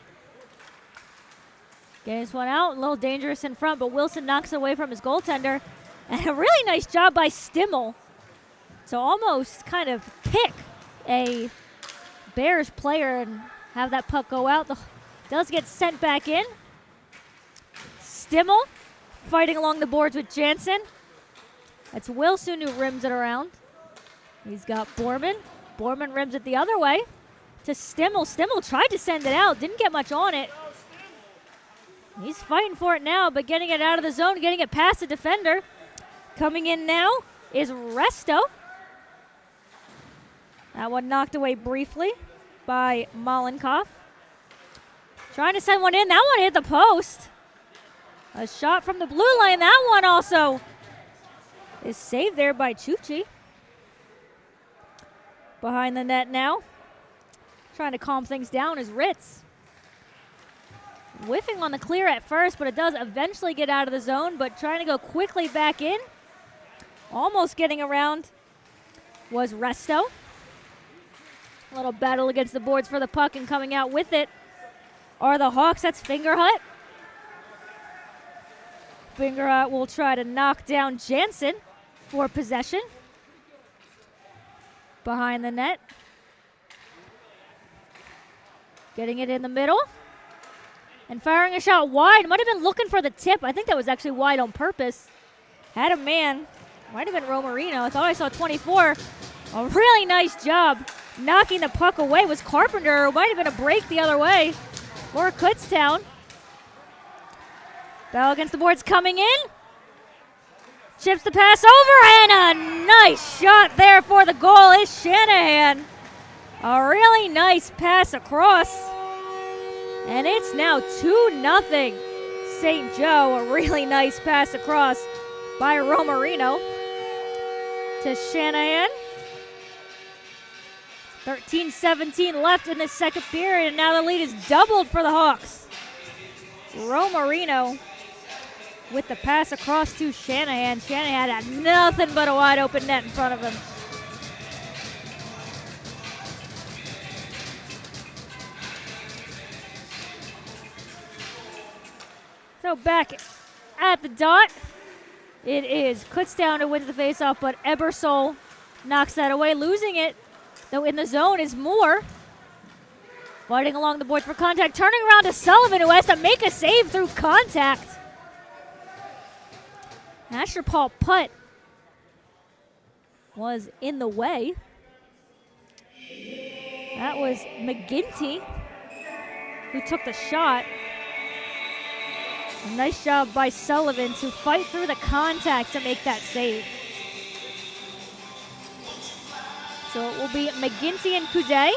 Getting this one out. A little dangerous in front, but Wilson knocks it away from his goaltender. And a really nice job by Stimmel. So almost kind of pick a Bears player and have that puck go out. Does get sent back in. Stimmel fighting along the boards with Jansen. That's Wilson who rims it around. He's got Borman. Borman rims it the other way to Stimmel. Stimmel tried to send it out. Didn't get much on it. He's fighting for it now, but getting it out of the zone, getting it past the defender. Coming in now is Resto. That one knocked away briefly by Molenkoff. Trying to send one in. That one hit the post. A shot from the blue line. That one also is saved there by Chuchi. Behind the net now. Trying to calm things down is Ritz. Whiffing on the clear at first, but it does eventually get out of the zone, but trying to go quickly back in. Almost getting around was Resto. A little battle against the boards for the puck, and coming out with it are the Hawks. That's Fingerhut. Fingerhut will try to knock down Jansen for possession. Behind the net. Getting it in the middle. And firing a shot wide. Might have been looking for the tip. I think that was actually wide on purpose. Had a man. Might have been Romarino. I thought I saw 24. A really nice job knocking the puck away was Carpenter. It might have been a break the other way for Kutztown. Bell against the boards coming in. Chips the pass over, and a nice shot there for the goal is Shanahan. A really nice pass across. And it's now 2-0 St. Joe. A really nice pass across by Romarino to Shanahan. 13-17 left in the second period, and now the lead is doubled for the Hawks. Romarino with the pass across to Shanahan. Shanahan had nothing but a wide open net in front of him. So back at the dot, it is Kutztown who wins the faceoff, but Ebersol knocks that away, losing it. Though in the zone is Moore. Fighting along the boards for contact, turning around to Sullivan, who has to make a save through contact. Asher Paul putt was in the way. That was McGinty who took the shot. A nice job by Sullivan to fight through the contact to make that save. So it will be McGinty and Coudet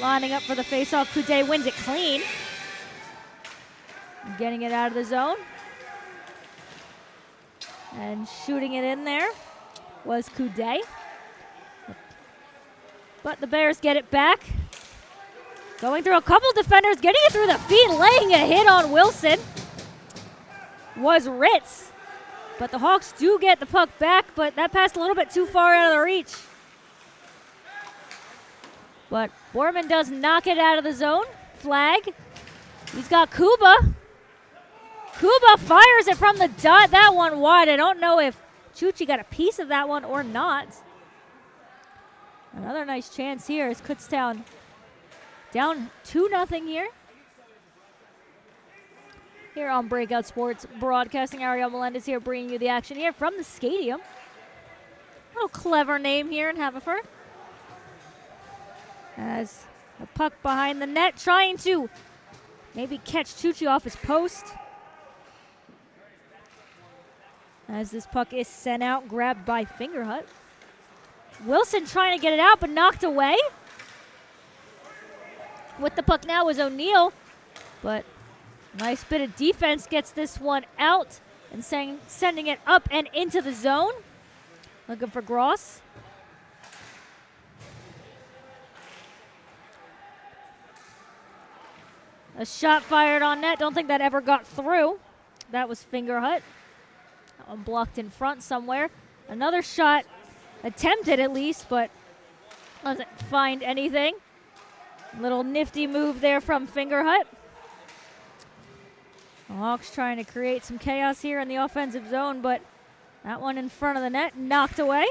lining up for the faceoff. Coudet wins it clean. Getting it out of the zone. And shooting it in there was Coudet. But the Bears get it back. Going through a couple defenders, getting it through the feet, laying a hit on Wilson was Ritz. But the Hawks do get the puck back, but that passed a little bit too far out of the reach. But Borman does knock it out of the zone. Flag. He's got Kuba. Kuba fires it from the dot. That one wide. I don't know if Chuchi got a piece of that one or not. Another nice chance here is Kutztown down 2-0 here. Here on Breakout Sports Broadcasting, Ariel Melendez here bringing you the action here from the Skatium. Little clever name here in Havertown. As the puck behind the net, trying to maybe catch Chuchi off his post. As this puck is sent out, grabbed by Fingerhut. Wilson trying to get it out, but knocked away. With the puck now was O'Neal, but nice bit of defense gets this one out and sending it up and into the zone. Looking for Gross. A shot fired on net. Don't think that ever got through. That was Fingerhut. That one blocked in front somewhere. Another shot attempted at least, but doesn't find anything. Little nifty move there from Fingerhut. The Hawks trying to create some chaos here in the offensive zone, but that one in front of the net knocked away.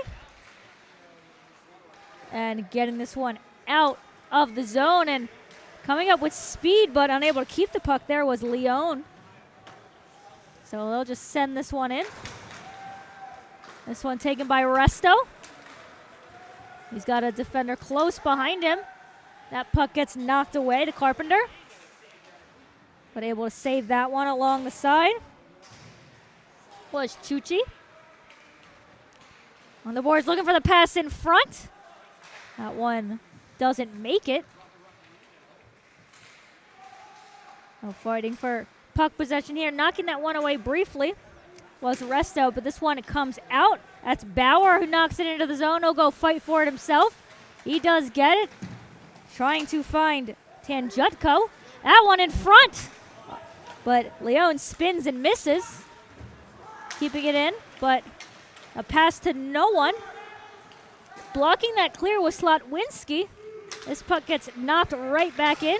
And getting this one out of the zone and coming up with speed, but unable to keep the puck there was Leone. So they'll just send this one in. This one taken by Resto. He's got a defender close behind him. That puck gets knocked away to Carpenter, but able to save that one along the side was Chuchi. On the boards looking for the pass in front. That one doesn't make it. No fighting for puck possession here. Knocking that one away briefly was Resto, but this one comes out. That's Bauer who knocks it into the zone. He'll go fight for it himself. He does get it. Trying to find Tanjutko. That one in front. But Leone spins and misses. Keeping it in, but a pass to no one. Blocking that clear was Slotwinski. This puck gets knocked right back in.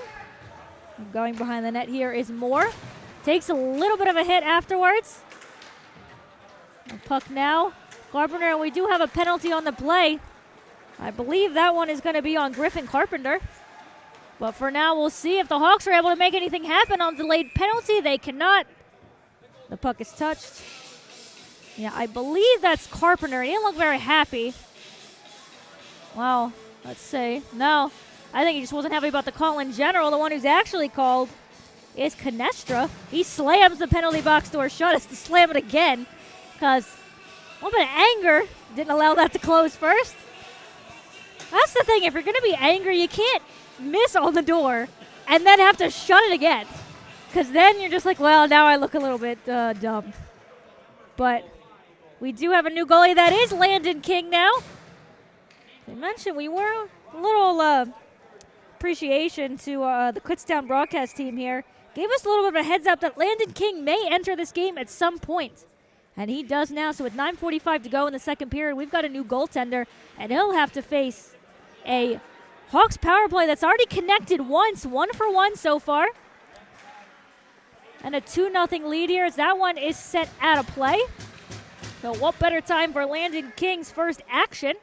Going behind the net here is Moore. Takes a little bit of a hit afterwards. The puck now. Carpenter, and we do have a penalty on the play. I believe that one is going to be on Griffin Carpenter. But for now, we'll see if the Hawks are able to make anything happen on delayed penalty. They cannot. The puck is touched. Yeah, I believe that's Carpenter. He didn't look very happy. Wow, let's see. No, I think he just wasn't happy about the call in general. The one who's actually called is Canestra. He slams the penalty box door shut. Has to slam it again because a little bit of anger didn't allow that to close first. That's the thing. If you're going to be angry, you can't miss on the door and then have to shut it again, because then you're just like, well, now I look a little bit dumb. But we do have a new goalie. That is Landon King now. They mentioned we were a little appreciation to the Kutztown broadcast team here. Gave us a little bit of a heads up that Landon King may enter this game at some point. And he does now. So with 9:45 to go in the second period, we've got a new goaltender, and he'll have to face a Hawks power play that's already connected once, 1-for-1 so far. And a 2-0 lead here as that one is set out of play. So what better time for Landon King's first action?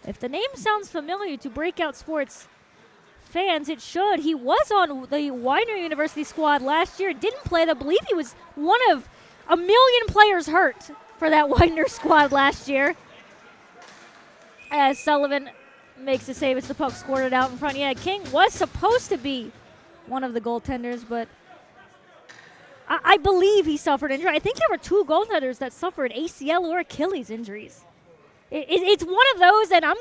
If the name sounds familiar to Breakout Sports fans, it should. He was on the Widener University squad last year. Didn't play. I believe he was one of a million players hurt for that Widener squad last year. As Sullivan makes the save, it's the puck squirted out in front. Yeah, King was supposed to be one of the goaltenders, but I believe he suffered injury. I think there were 2 goaltenders that suffered ACL or Achilles injuries. It's one of those, and I'm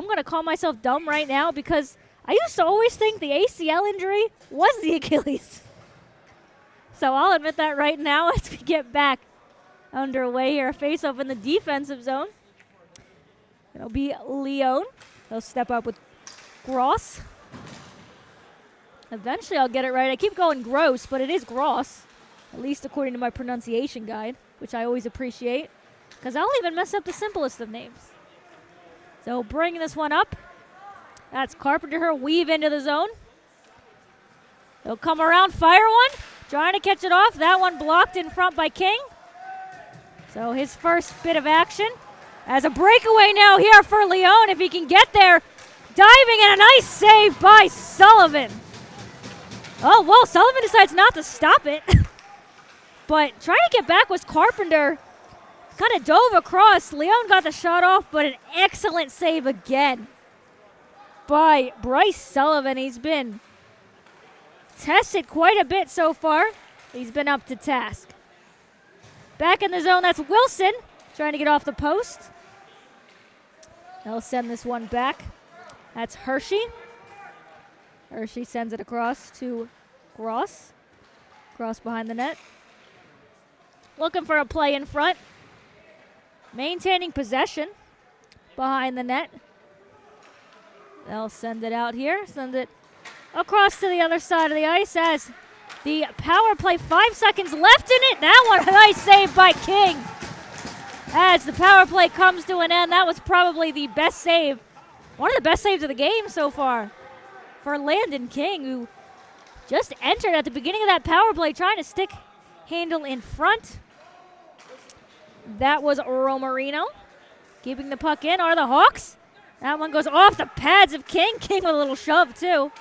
gonna call myself dumb right now because I used to always think the ACL injury was the Achilles. So I'll admit that right now as we get back underway here. A face-off in the defensive zone. It'll be Leone. He'll step up with Gross. Eventually I'll get it right. I keep going Gross, but it is Gross, at least according to my pronunciation guide, which I always appreciate, because I'll even mess up the simplest of names. So bringing this one up. That's Carpenter. He'll weave into the zone. He'll come around, fire one, trying to catch it off. That one blocked in front by King. So his first bit of action. As a breakaway now here for Leone, if he can get there. Diving and a nice save by Sullivan. Oh, well, Sullivan decides not to stop it. But trying to get back was Carpenter. Kind of dove across. Leone got the shot off, but an excellent save again by Bryce Sullivan. He's been tested quite a bit so far. He's been up to task. Back in the zone, that's Wilson trying to get off the post. They'll send this one back. That's Hershey. Hershey sends it across to Gross. Gross behind the net. Looking for a play in front. Maintaining possession behind the net. They'll send it out here. Send it across to the other side of the ice as the power play. 5 seconds left in it. That one, a nice save by King. As the power play comes to an end, that was probably the best save. One of the best saves of the game so far for Landon King, who just entered at the beginning of that power play trying to stick handle in front. That was Romarino. Keeping the puck in are the Hawks. That one goes off the pads of King. King with a little shove, too,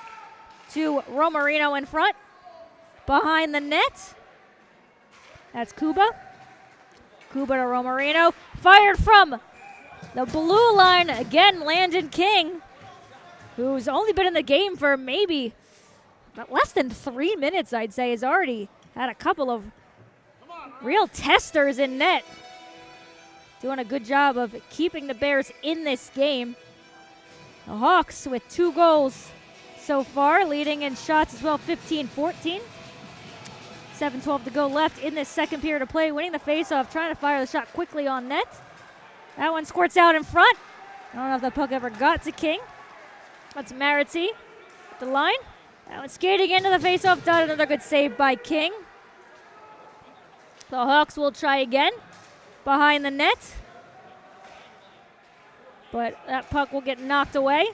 to Romarino in front. Behind the net, that's Kuba. Kuba to Romarino. Fired from the blue line. Again, Landon King, who's only been in the game for maybe less than 3 minutes, I'd say, has already had a couple of real testers in net. Doing a good job of keeping the Bears in this game. The Hawks with 2 goals so far, leading in shots as well, 15-14. 7:12 to go left in this second period of play, winning the faceoff, trying to fire the shot quickly on net. That one squirts out in front. I don't know if the puck ever got to King. That's Marity at the line. That one skating into the faceoff, done. Another good save by King. The Hawks will try again behind the net, but that puck will get knocked away.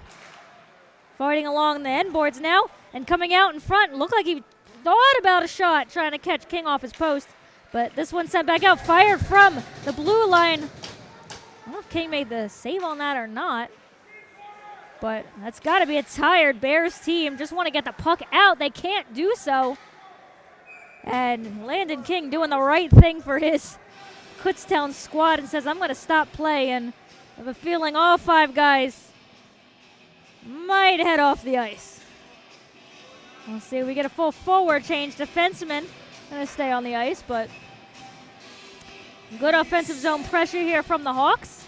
Fighting along the end boards now, and coming out in front. Looked like he thought about a shot, trying to catch King off his post, but this one sent back out, fired from the blue line. I don't know if King made the save on that or not, but that's got to be a tired Bears team. Just want to get the puck out. They can't do so. And Landon King doing the right thing for his Kutztown squad and says, I'm going to stop play, and I have a feeling all 5 guys might head off the ice. We'll see. We get a full forward change. Defenseman going to stay on the ice, but good offensive zone pressure here from the Hawks.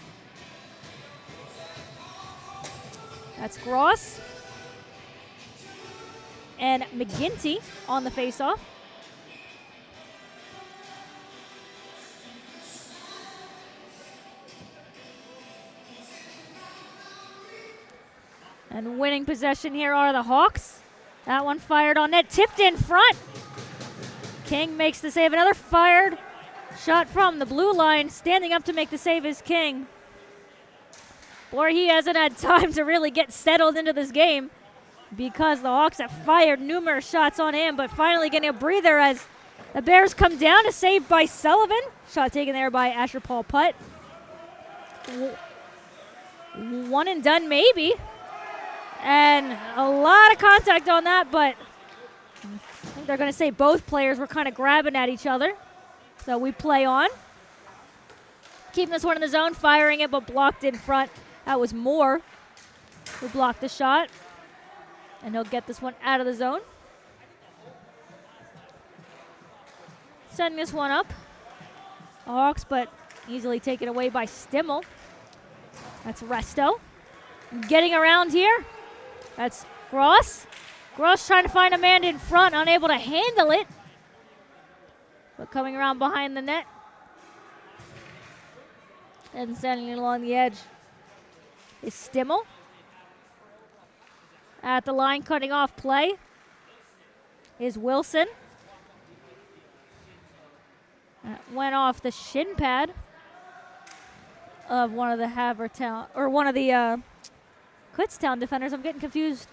That's Gross and McGinty on the faceoff. And winning possession here are the Hawks. That one fired on net, tipped in front. King makes the save. Another fired shot from the blue line. Standing up to make the save is King. Boy, he hasn't had time to really get settled into this game because the Hawks have fired numerous shots on him, but finally getting a breather as the Bears come down. A save by Sullivan. Shot taken there by Asher Paul Putt. One and done maybe. And a lot of contact on that, but I think they're going to say both players were kind of grabbing at each other. So we play on. keeping this one in the zone, firing it, but blocked in front. That was Moore who blocked the shot. And he'll get this one out of the zone. Sending this one up. The Hawks, but easily taken away by Stimmel. That's Resto. Getting around here. That's Gross. Gross trying to find a man in front, unable to handle it. But coming around behind the net. And sending it along the edge is Stimmel. At the line, cutting off play is Wilson. That went off the shin pad of one of the Havertown, or one of the Kutztown defenders. I'm getting confused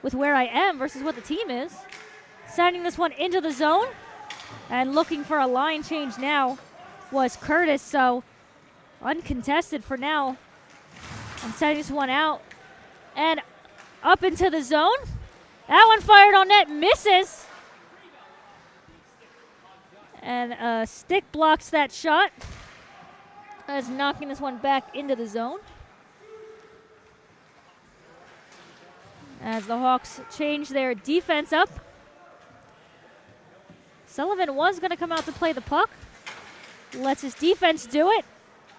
with where I am versus what the team is. Sending this one into the zone and looking for a line change now was Curtis, so uncontested for now. I'm sending this one out and up into the zone. That one fired on net, misses. And a stick blocks that shot. That's knocking this one back into the zone. As the Hawks change their defense up. Sullivan was going to come out to play the puck. Lets his defense do it.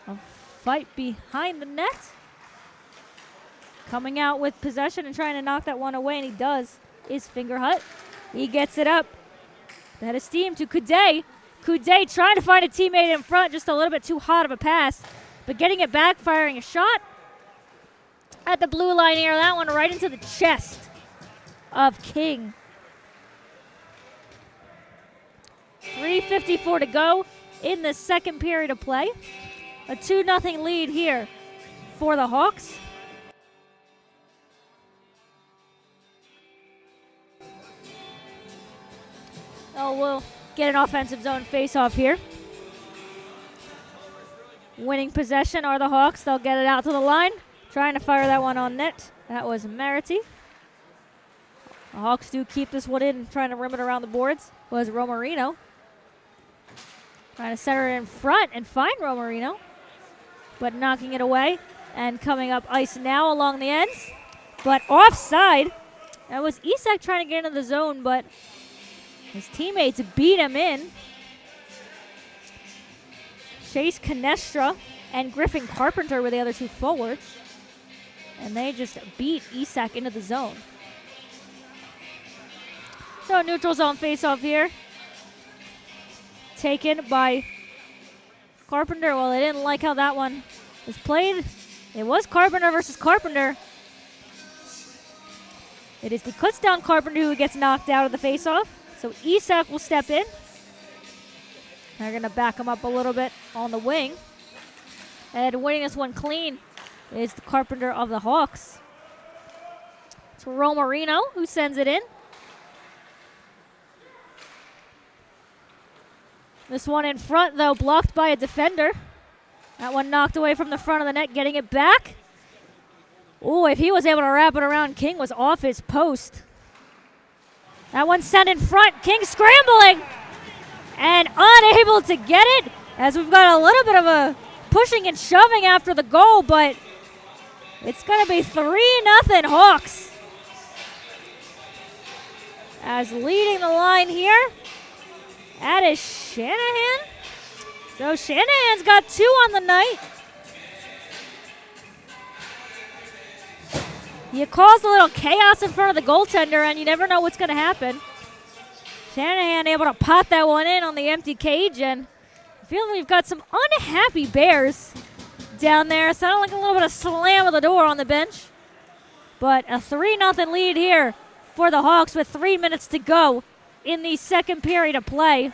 A fight behind the net. Coming out with possession and trying to knock that one away, and he does, is Fingerhut. He gets it up. That is steam to Coudet. Coudet trying to find a teammate in front, just a little bit too hot of a pass, but getting it back, firing a shot at the blue line here. That one right into the chest of King. 3:54 to go in the second period of play. A 2-0 lead here for the Hawks. Oh, we'll get an offensive zone face-off here. Winning possession are the Hawks. They'll get it out to the line. Trying to fire that one on net. That was Merity. The Hawks do keep this one in, trying to rim it around the boards. Was Romarino. Trying to center it in front and find Romarino. But knocking it away. And coming up ice now along the ends. But offside. That was Isak trying to get into the zone, but his teammates beat him in. Chase Canestra and Griffin Carpenter were the other two forwards. And they just beat Isak into the zone. So neutral zone face-off here. Taken by Carpenter. Well, they didn't like how that one was played. It was Carpenter versus Carpenter. It is the Kutztown Carpenter who gets knocked out of the face-off. So Isak will step in. They're going to back him up a little bit on the wing. And winning this one clean is the Carpenter of the Hawks. It's Romarino who sends it in. This one in front, though, blocked by a defender. That one knocked away from the front of the net, getting it back. Ooh, if he was able to wrap it around, King was off his post. That one sent in front. King scrambling and unable to get it, as we've got a little bit of a pushing and shoving after the goal, but it's going to be 3-0 Hawks. As leading the line here, that is Shanahan. So Shanahan's got 2 on the night. You cause a little chaos in front of the goaltender, and you never know what's going to happen. Shanahan able to pop that one in on the empty cage, and I feel we've got some unhappy Bears down there. Sounded like a little bit of slam of the door on the bench. But a 3-0 lead here for the Hawks with 3 minutes to go in the second period of play.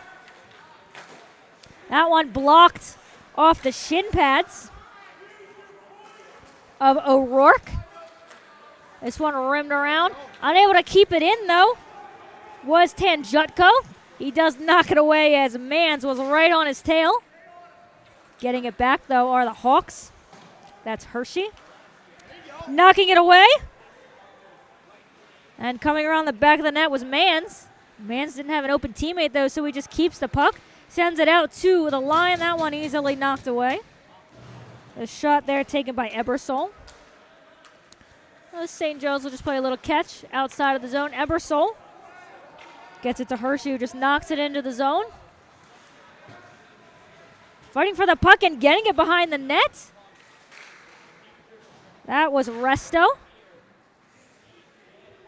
That one blocked off the shin pads of O'Rourke. This one rimmed around. Unable to keep it in, though, was Tanjutko. He does knock it away as Mans was right on his tail. Getting it back, though, are the Hawks. That's Hershey. Knocking it away. And coming around the back of the net was Mans. Mans didn't have an open teammate, though, so he just keeps the puck. Sends it out to the line. That one easily knocked away. A shot there taken by Ebersol. St. Joe's will just play a little catch outside of the zone. Ebersol gets it to Hershey, who just knocks it into the zone. Fighting for the puck and getting it behind the net. That was Resto.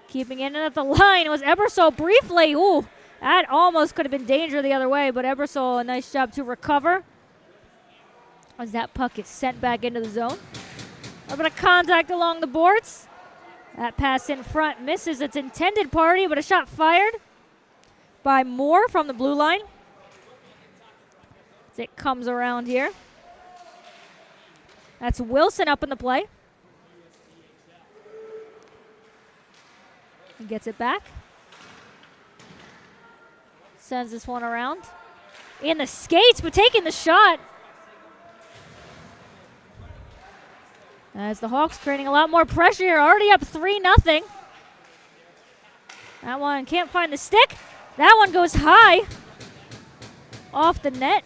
Keeping it in at the line was Ebersol briefly. Ooh, that almost could have been danger the other way, but Ebersol, a nice job to recover as that puck gets sent back into the zone. A little bit of contact along the boards. That pass in front misses its intended party, but a shot fired by Moore from the blue line. As it comes around here. That's Wilson up in the play. He gets it back. Sends this one around. In the skates, but taking the shot. As the Hawks creating a lot more pressure here. Already up 3-0. That one can't find the stick. That one goes high. Off the net.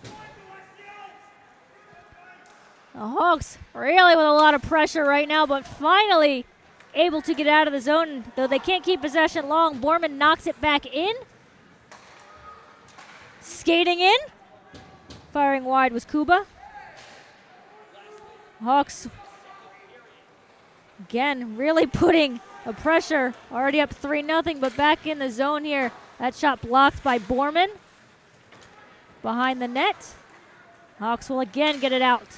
The Hawks really with a lot of pressure right now, but finally able to get out of the zone. Though they can't keep possession long, Borman knocks it back in. Skating in. Firing wide was Kuba. Hawks again really putting a pressure. Already up 3-0, but back in the zone here. That shot blocked by Borman. Behind the net. Hawks will again get it out.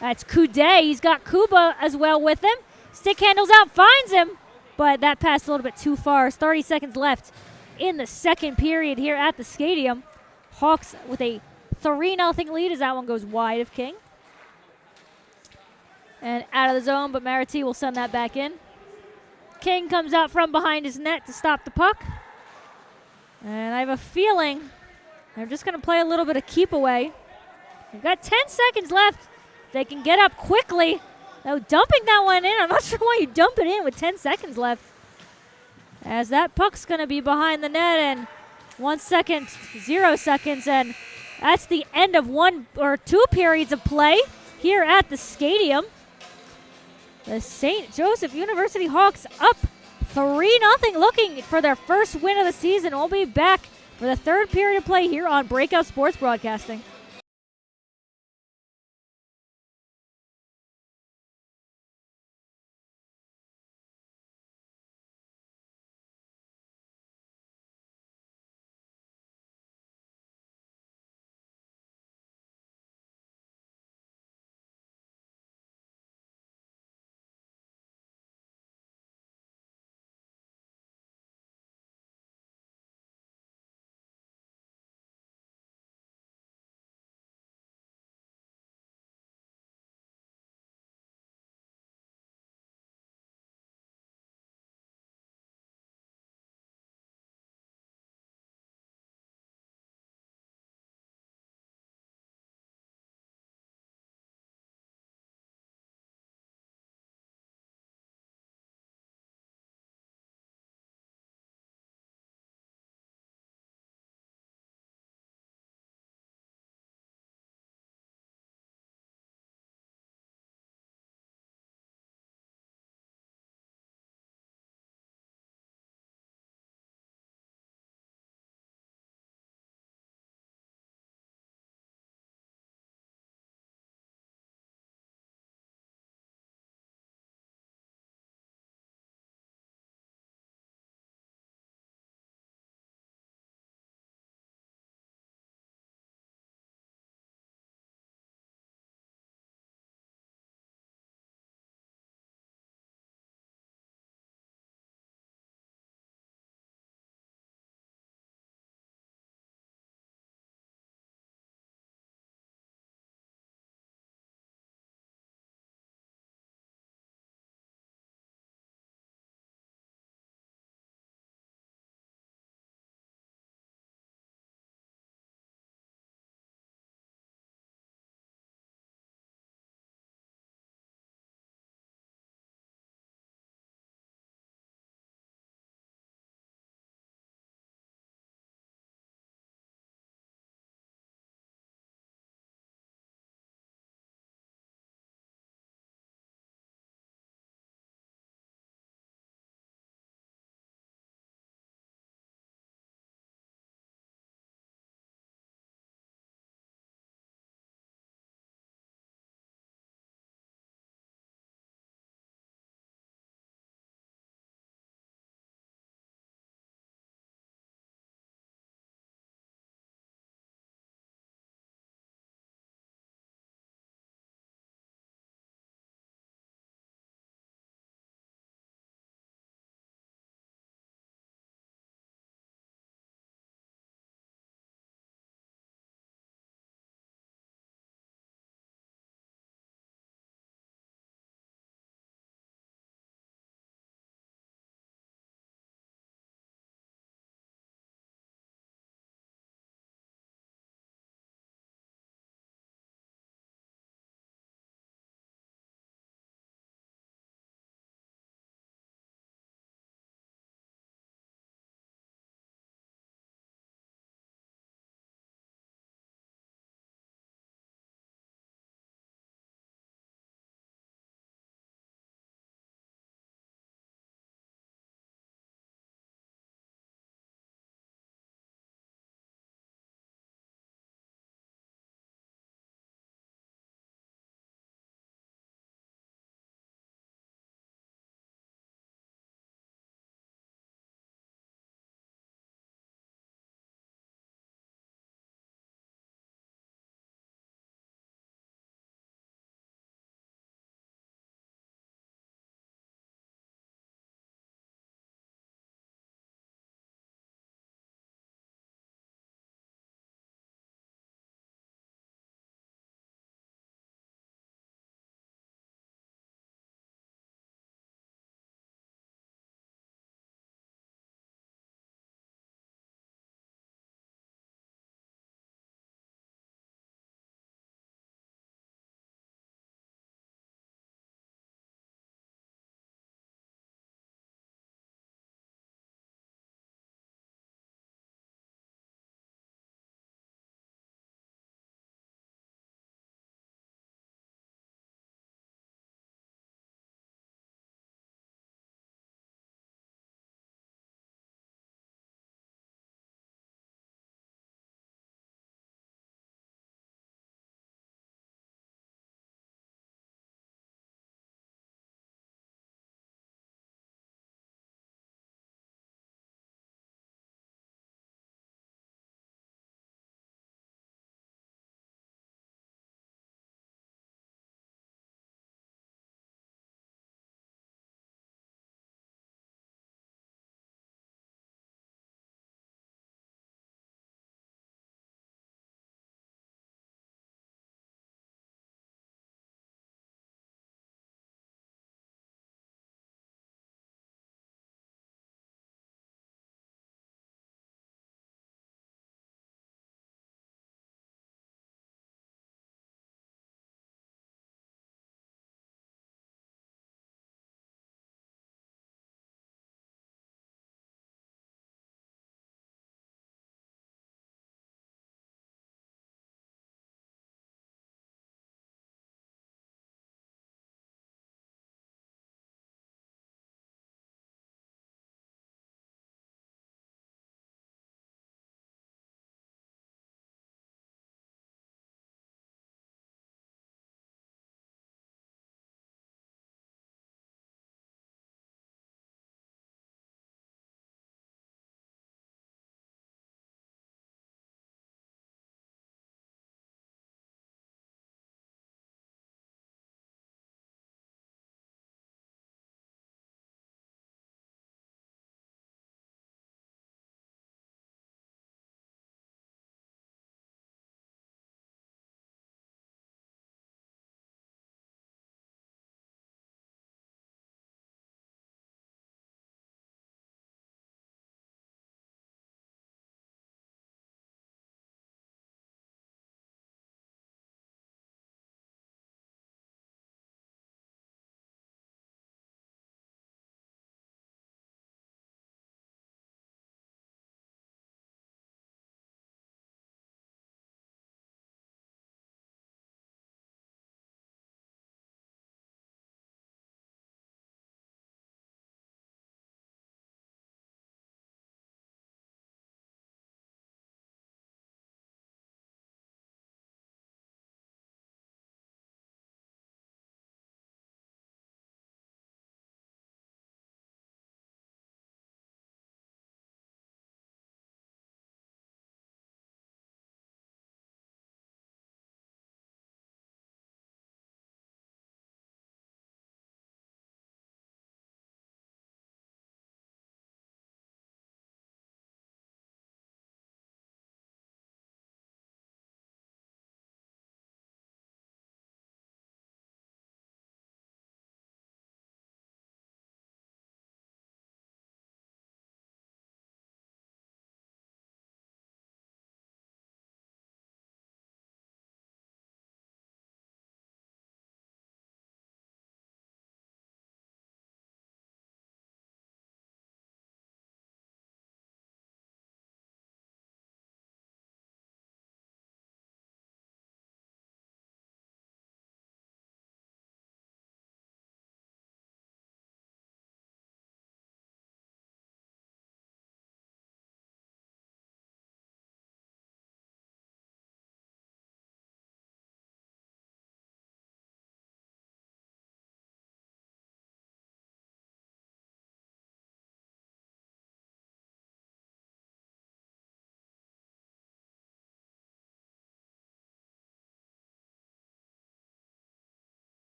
That's Kude. He's got Kuba as well with him. Stick handles out, finds him, but that passed a little bit too far. 30 seconds left in the second period here at the Skatium. Hawks with a 3-0 lead as that one goes wide of King. And out of the zone, but Mariti will send that back in. King comes out from behind his net to stop the puck. And I have a feeling they're just going to play a little bit of keep away. We've got 10 seconds left. They can get up quickly. Now dumping that one in. I'm not sure why you dump it in with 10 seconds left. As that puck's going to be behind the net and 1 second, 0 seconds. And that's the end of 1 or 2 periods of play here at the Skatium. The St. Joseph University Hawks up 3-0, looking for their first win of the season. We'll be back for the third period of play here on Breakout Sports Broadcasting.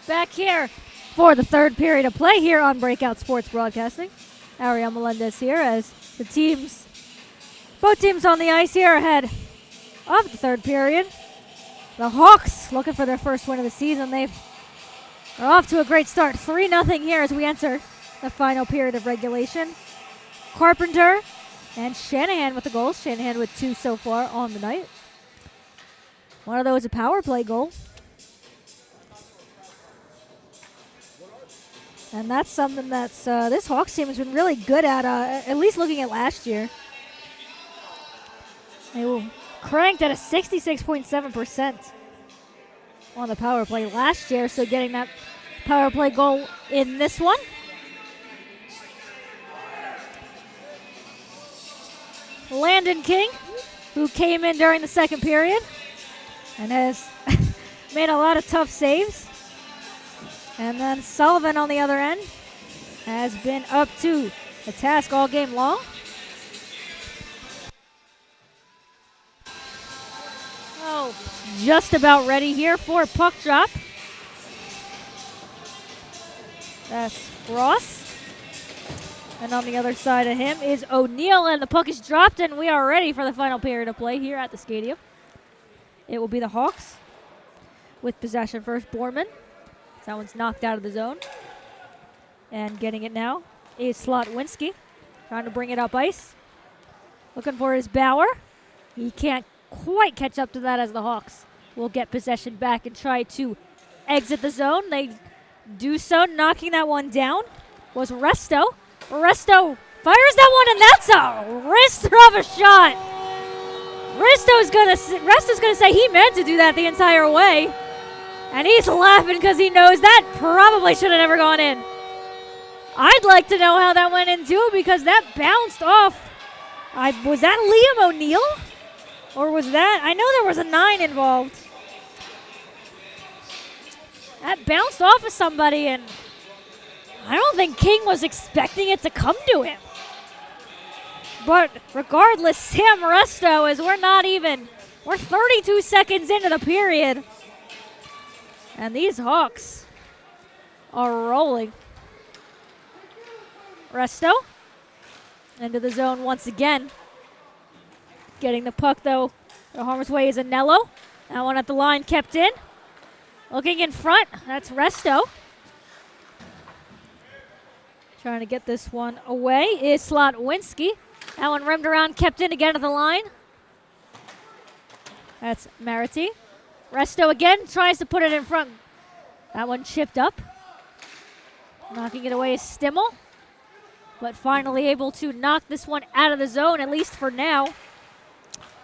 Back here for the third period of play here on Breakout Sports Broadcasting. Ariel Melendez here as both teams on the ice here ahead of the third period. The Hawks looking for their first win of the season. They're off to a great start. 3-0 here as we enter the final period of regulation. Carpenter and Shanahan with the goals. Shanahan with 2 so far on the night. One of those a power play goal. And that's something that's this Hawks team has been really good at least looking at last year. They were cranked at a 66.7% on the power play last year, so getting that power play goal in this one. Landon King, who came in during the second period and has made a lot of tough saves. And then Sullivan on the other end has been up to the task all game long. Oh, just about ready here for puck drop. That's Ross. And on the other side of him is O'Neal, and the puck is dropped, and we are ready for the final period of play here at the Skatium. It will be the Hawks with possession first. Borman. That one's knocked out of the zone. And getting it now is Slotwinski, trying to bring it up ice. Looking for his Bauer. He can't quite catch up to that as the Hawks will get possession back and try to exit the zone. They do so, knocking that one down was Resto. Resto fires that one, and that's a wrister of a shot. Resto's gonna say he meant to do that the entire way. And he's laughing because he knows that probably should have never gone in. I'd like to know how that went in too, because that bounced off. Was that Liam O'Neal? Or was that? I know there was a 9 involved. That bounced off of somebody, and I don't think King was expecting it to come to him. But regardless, Sam Resto, as we're 32 seconds into the period. And these Hawks are rolling. Resto into the zone once again. Getting the puck, though, the harm's way is Anello. That one at the line kept in. Looking in front, that's Resto. Trying to get this one away is Slotwinski. That one rimmed around, kept in again at the line. That's Marity. Resto again tries to put it in front. That one chipped up. Knocking it away is Stimmel. But finally able to knock this one out of the zone, at least for now,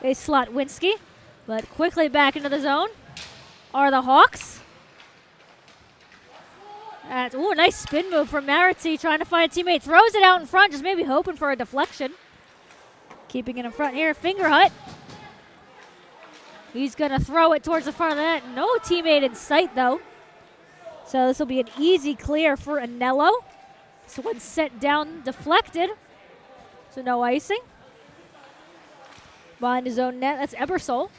is Slotwinski. But quickly back into the zone are the Hawks. A nice spin move from Marity, trying to find a teammate. Throws it out in front, just maybe hoping for a deflection. Keeping it in front here, Fingerhut. He's going to throw it towards the front of the net. No teammate in sight, though. So this will be an easy clear for Anello. This one's sent down, deflected. So no icing. Behind his own net, that's Ebersol.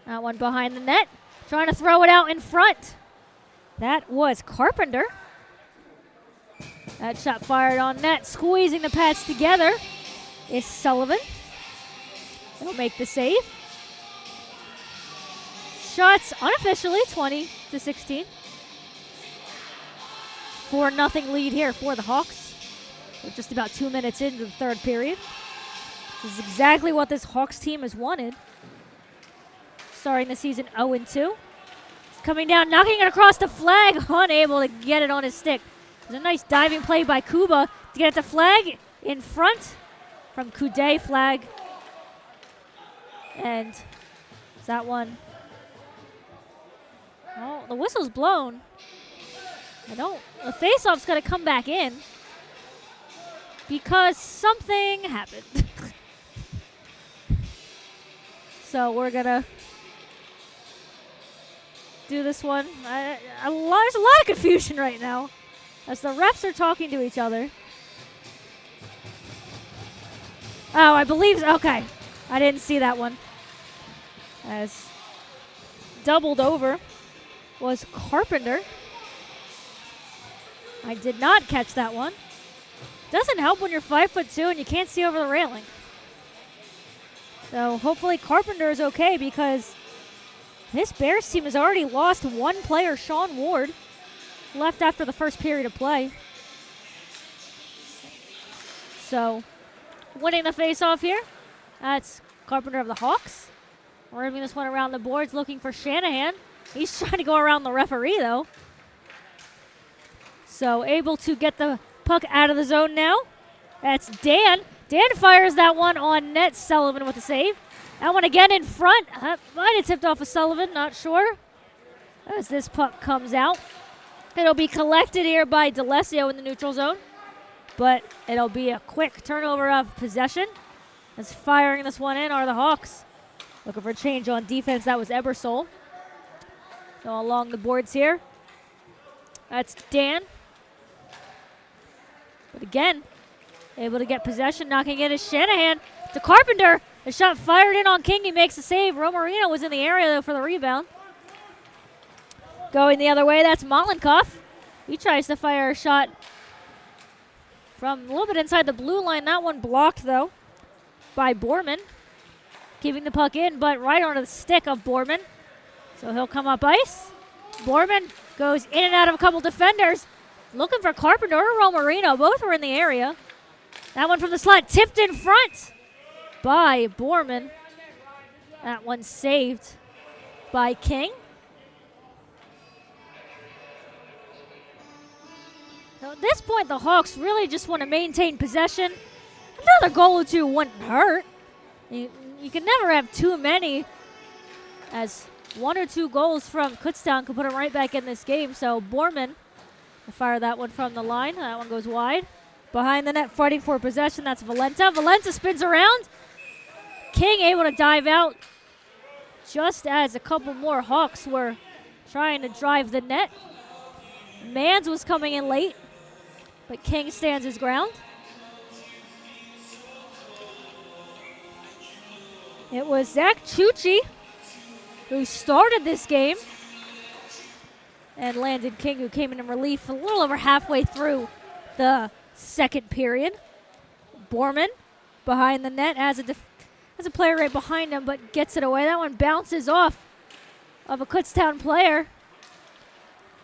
That one behind the net. Trying to throw it out in front. That was Carpenter. That shot fired on net. Squeezing the pads together is Sullivan. He'll make the save. Shots unofficially 20-16. 4-0 lead here for the Hawks. We're just about 2 minutes into the third period. This is exactly what this Hawks team has wanted. Starting the season 0-2. Coming down, knocking it across the flag, unable to get it on his stick. There's a nice diving play by Kuba to get it to flag in front from Kude. Flag. And is that one? Oh, the whistle's blown. The face-off's going to come back in because something happened. So we're going to do this one. There's a lot of confusion right now as the refs are talking to each other. Oh, I believe, okay. I didn't see that one. As doubled over was Carpenter. I did not catch that one. Doesn't help when you're 5'2" and you can't see over the railing. So hopefully Carpenter is okay, because this Bears team has already lost one player, Sean Ward, left after the first period of play. So winning the faceoff here, that's Carpenter of the Hawks. We're moving this one around the boards, looking for Shanahan. He's trying to go around the referee, though. So able to get the puck out of the zone now. That's Dan. Dan fires that one on net. Sullivan with the save. That one again in front. Might have tipped off of Sullivan, not sure. As this puck comes out. It'll be collected here by DeLessio in the neutral zone. But it'll be a quick turnover of possession. As firing this one in are the Hawks. Looking for a change on defense. That was Ebersol. So along the boards here. That's Dan. But again, able to get possession. Knocking it is Shanahan to Carpenter. The shot fired in on King. He makes the save. Romarino was in the area, though, for the rebound. Going the other way, that's Molenkoff. He tries to fire a shot from a little bit inside the blue line. That one blocked, though, by Borman. Keeping the puck in, but right onto the stick of Borman. So he'll come up ice. Borman goes in and out of a couple defenders. Looking for Carpenter or Romarino. Both were in the area. That one from the slot tipped in front by Borman. That one saved by King. So at this point, the Hawks really just want to maintain possession. Another goal or two wouldn't hurt. You can never have too many, as one or two goals from Kutztown could put him right back in this game. So Borman will fire that one from the line. That one goes wide. Behind the net, fighting for possession, that's Valenta. Valenta spins around. King able to dive out just as a couple more Hawks were trying to drive the net. Mans was coming in late, but King stands his ground. It was Zach Chucci who started this game, and Landon King, who came in relief a little over halfway through the second period. Borman behind the net has a player right behind him, but gets it away. That one bounces off of a Kutztown player.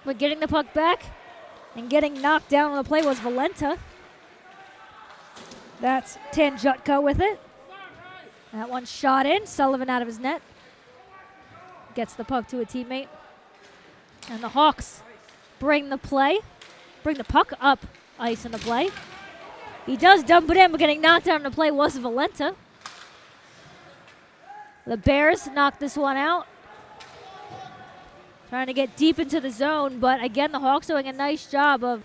But getting the puck back and getting knocked down on the play was Valenta. That's Tanjutka with it. That one shot in. Sullivan out of his net. Gets the puck to a teammate. And the Hawks bring the puck up ice in the play. He does dump it in, but getting knocked down in the play was Valenta. The Bears knocked this one out. Trying to get deep into the zone, but again, the Hawks doing a nice job of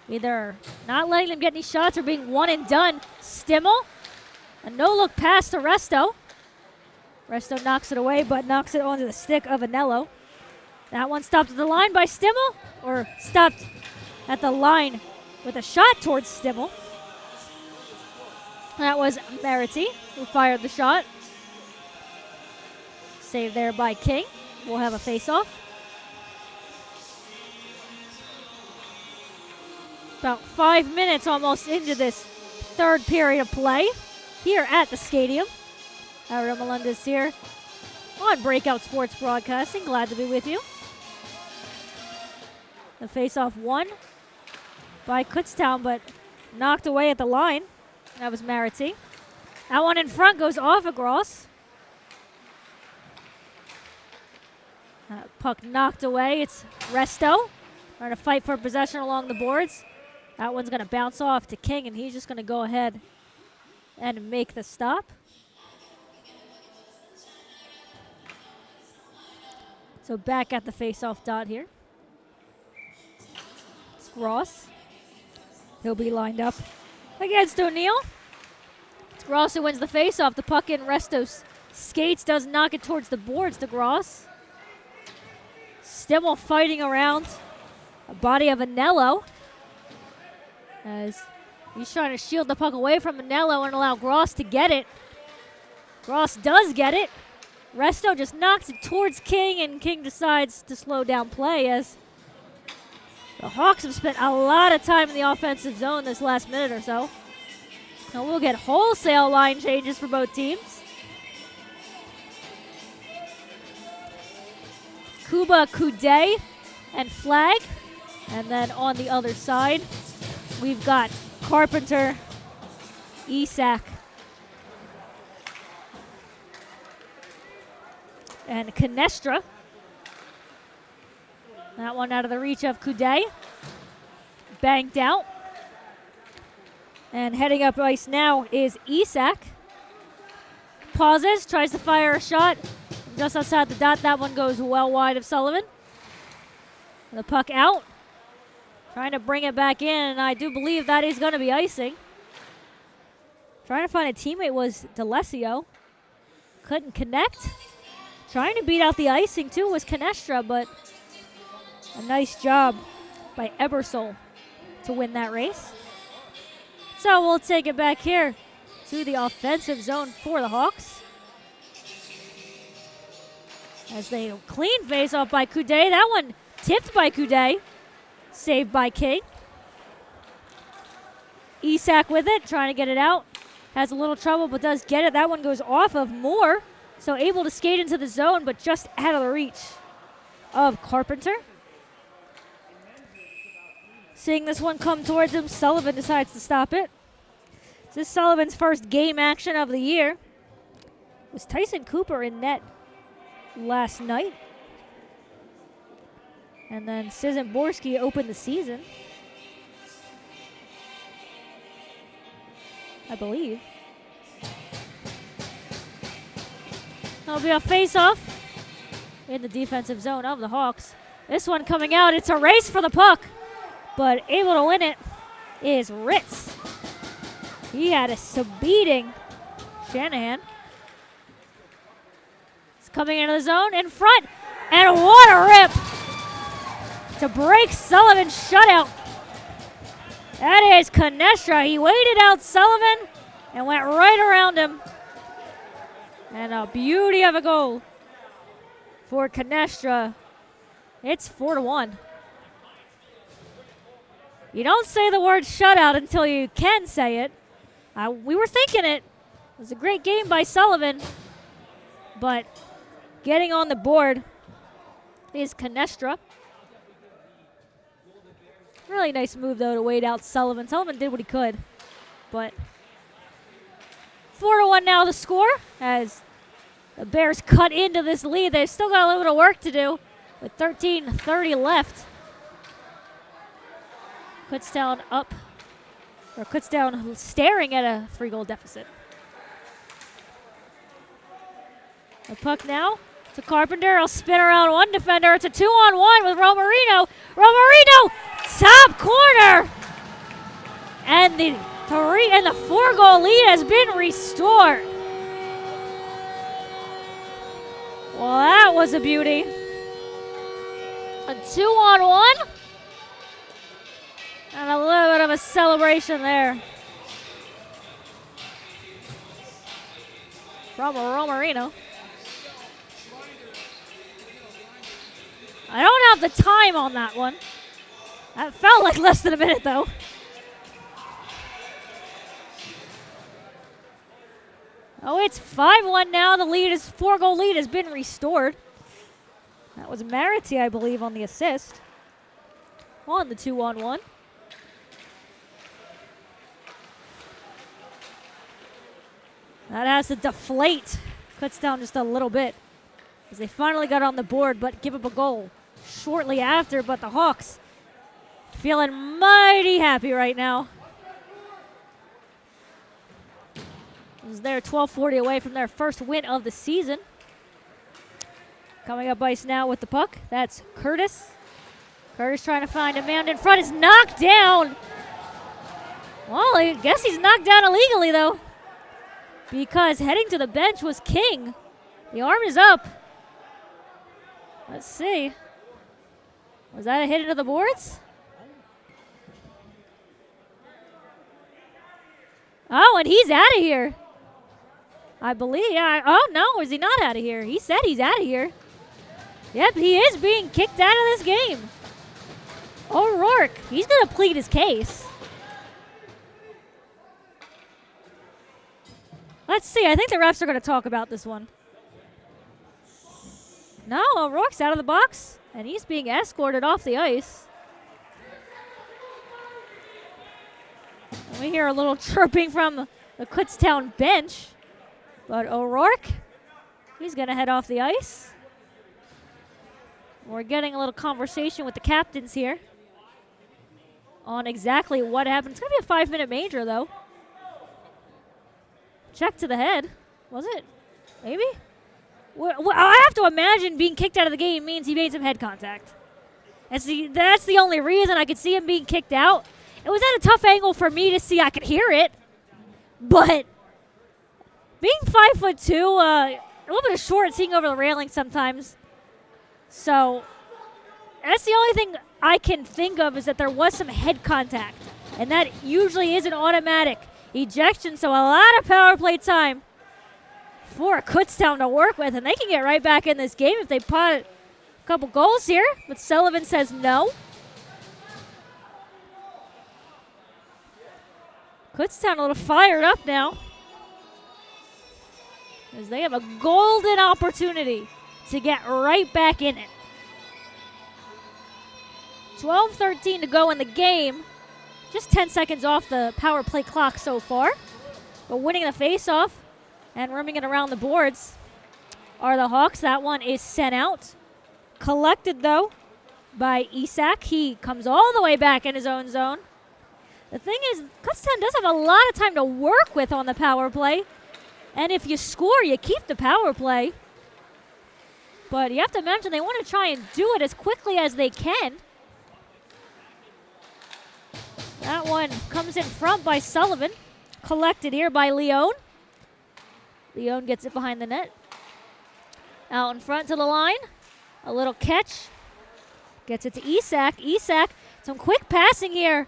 either not letting them get any shots or being one and done. Stimmel, a no-look pass to Resto. Resto knocks it away, but knocks it onto the stick of Anello. That one stopped at the line by Stimmel, or stopped at the line with a shot towards Stimmel. That was Merity who fired the shot. Saved there by King. We'll have a face-off. About 5 minutes almost into this third period of play here at the Skatium. Ariel Melendez here on Breakout Sports Broadcasting. Glad to be with you. The face-off won by Kutztown, but knocked away at the line. That was Marity. That one in front goes off of Gross. Puck knocked away. It's Resto trying to fight for possession along the boards. That one's going to bounce off to King, and he's just going to go ahead and make the stop. So back at the face-off dot here. It's Gross. He'll be lined up against O'Neill. It's Gross who wins the face-off. The puck in Resto's skates, does knock it towards the boards to Gross. Stimmel fighting around a body of Anello as he's trying to shield the puck away from Anello and allow Gross to get it. Gross does get it. Resto just knocks it towards King, and King decides to slow down play as the Hawks have spent a lot of time in the offensive zone this last minute or so. Now we'll get wholesale line changes for both teams. Kuba, Kude, and Flag. And then on the other side, we've got Carpenter, Isak, and Canestra. That one out of the reach of Kude. Banked out. And heading up ice now is Isak. Pauses, tries to fire a shot. Just outside the dot, that one goes well wide of Sullivan. The puck out. Trying to bring it back in, and I do believe that is going to be icing. Trying to find a teammate was D'Alessio. Couldn't connect. Trying to beat out the icing too was Canestra, but a nice job by Ebersol to win that race. So we'll take it back here to the offensive zone for the Hawks. As they clean face off by Kude. That one tipped by Kude. Saved by King. Isak with it, trying to get it out. Has a little trouble, but does get it. That one goes off of Moore. So able to skate into the zone, but just out of the reach of Carpenter. Seeing this one come towards him, Sullivan decides to stop it. This is Sullivan's first game action of the year. It was Tyson Cooper in net last night. And then Szymborski opened the season, I believe. That'll be a face-off in the defensive zone of the Hawks. This one coming out, it's a race for the puck, but able to win it is Ritz. He had a beating Shanahan. It's coming into the zone in front, and what a rip to break Sullivan's shutout. That is Canestra. He waited out Sullivan and went right around him. And a beauty of a goal for Canestra. It's 4-1. You don't say the word shutout until you can say it. We were thinking it. It was a great game by Sullivan. But getting on the board is Canestra. Really nice move, though, to wait out Sullivan. Sullivan did what he could. But 4-1 now the score as the Bears cut into this lead. They've still got a little bit of work to do with 13:30 left. Kutztown up, or Kutztown staring at a 3-goal deficit. The puck now to Carpenter. He'll spin around one defender. It's a 2-on-1 with Romarino. Romarino, top corner, and the 4-goal lead has been restored. Well, that was a beauty. A 2-on-1. And a little bit of a celebration there from Romarino. I don't have the time on that one. That felt like less than a minute, though. Oh, it's 5-1 now. The 4-goal lead has been restored. That was Marity, I believe, on the assist. On the 2-on-1. That has to deflate Kutztown just a little bit as they finally got on the board, but give up a goal shortly after. But the Hawks feeling mighty happy right now. They're 12:40 away from their first win of the season. Coming up ice now with the puck. That's Curtis. Curtis trying to find a man in front. Is knocked down. Well, I guess he's knocked down illegally, though, because heading to the bench was King. The arm is up. Let's see. Was that a hit into the boards? Oh, and he's out of here. I believe. Yeah. Oh, no. Is he not out of here? He said he's out of here. Yep, he is being kicked out of this game. O'Rourke, he's going to plead his case. Let's see. I think the refs are going to talk about this one. No, O'Rourke's out of the box, and he's being escorted off the ice. We hear a little chirping from the Kutztown bench. But O'Rourke, he's going to head off the ice. We're getting a little conversation with the captains here on exactly what happened. It's going to be a 5-minute major, though. Check to the head. Was it? Maybe? Well, I have to imagine being kicked out of the game means he made some head contact. That's the only reason I could see him being kicked out. It was at a tough angle for me to see. I could hear it. But being 5'2", a little bit of short, seeing over the railing sometimes. So that's the only thing I can think of is that there was some head contact. And that usually is an automatic ejection. So a lot of power play time for Kutztown to work with. And they can get right back in this game if they pot a couple goals here. But Sullivan says no. Kutztown a little fired up now, as they have a golden opportunity to get right back in it. 12:13 to go in the game. Just 10 seconds off the power play clock so far. But winning the faceoff and roaming it around the boards are the Hawks. That one is sent out. Collected, though, by Isak. He comes all the way back in his own zone. The thing is, Kutztown does have a lot of time to work with on the power play. And if you score, you keep the power play. But you have to imagine they want to try and do it as quickly as they can. That one comes in front by Sullivan. Collected here by Leone. Leone gets it behind the net. Out in front to the line. A little catch. Gets it to Isak. Isak, some quick passing here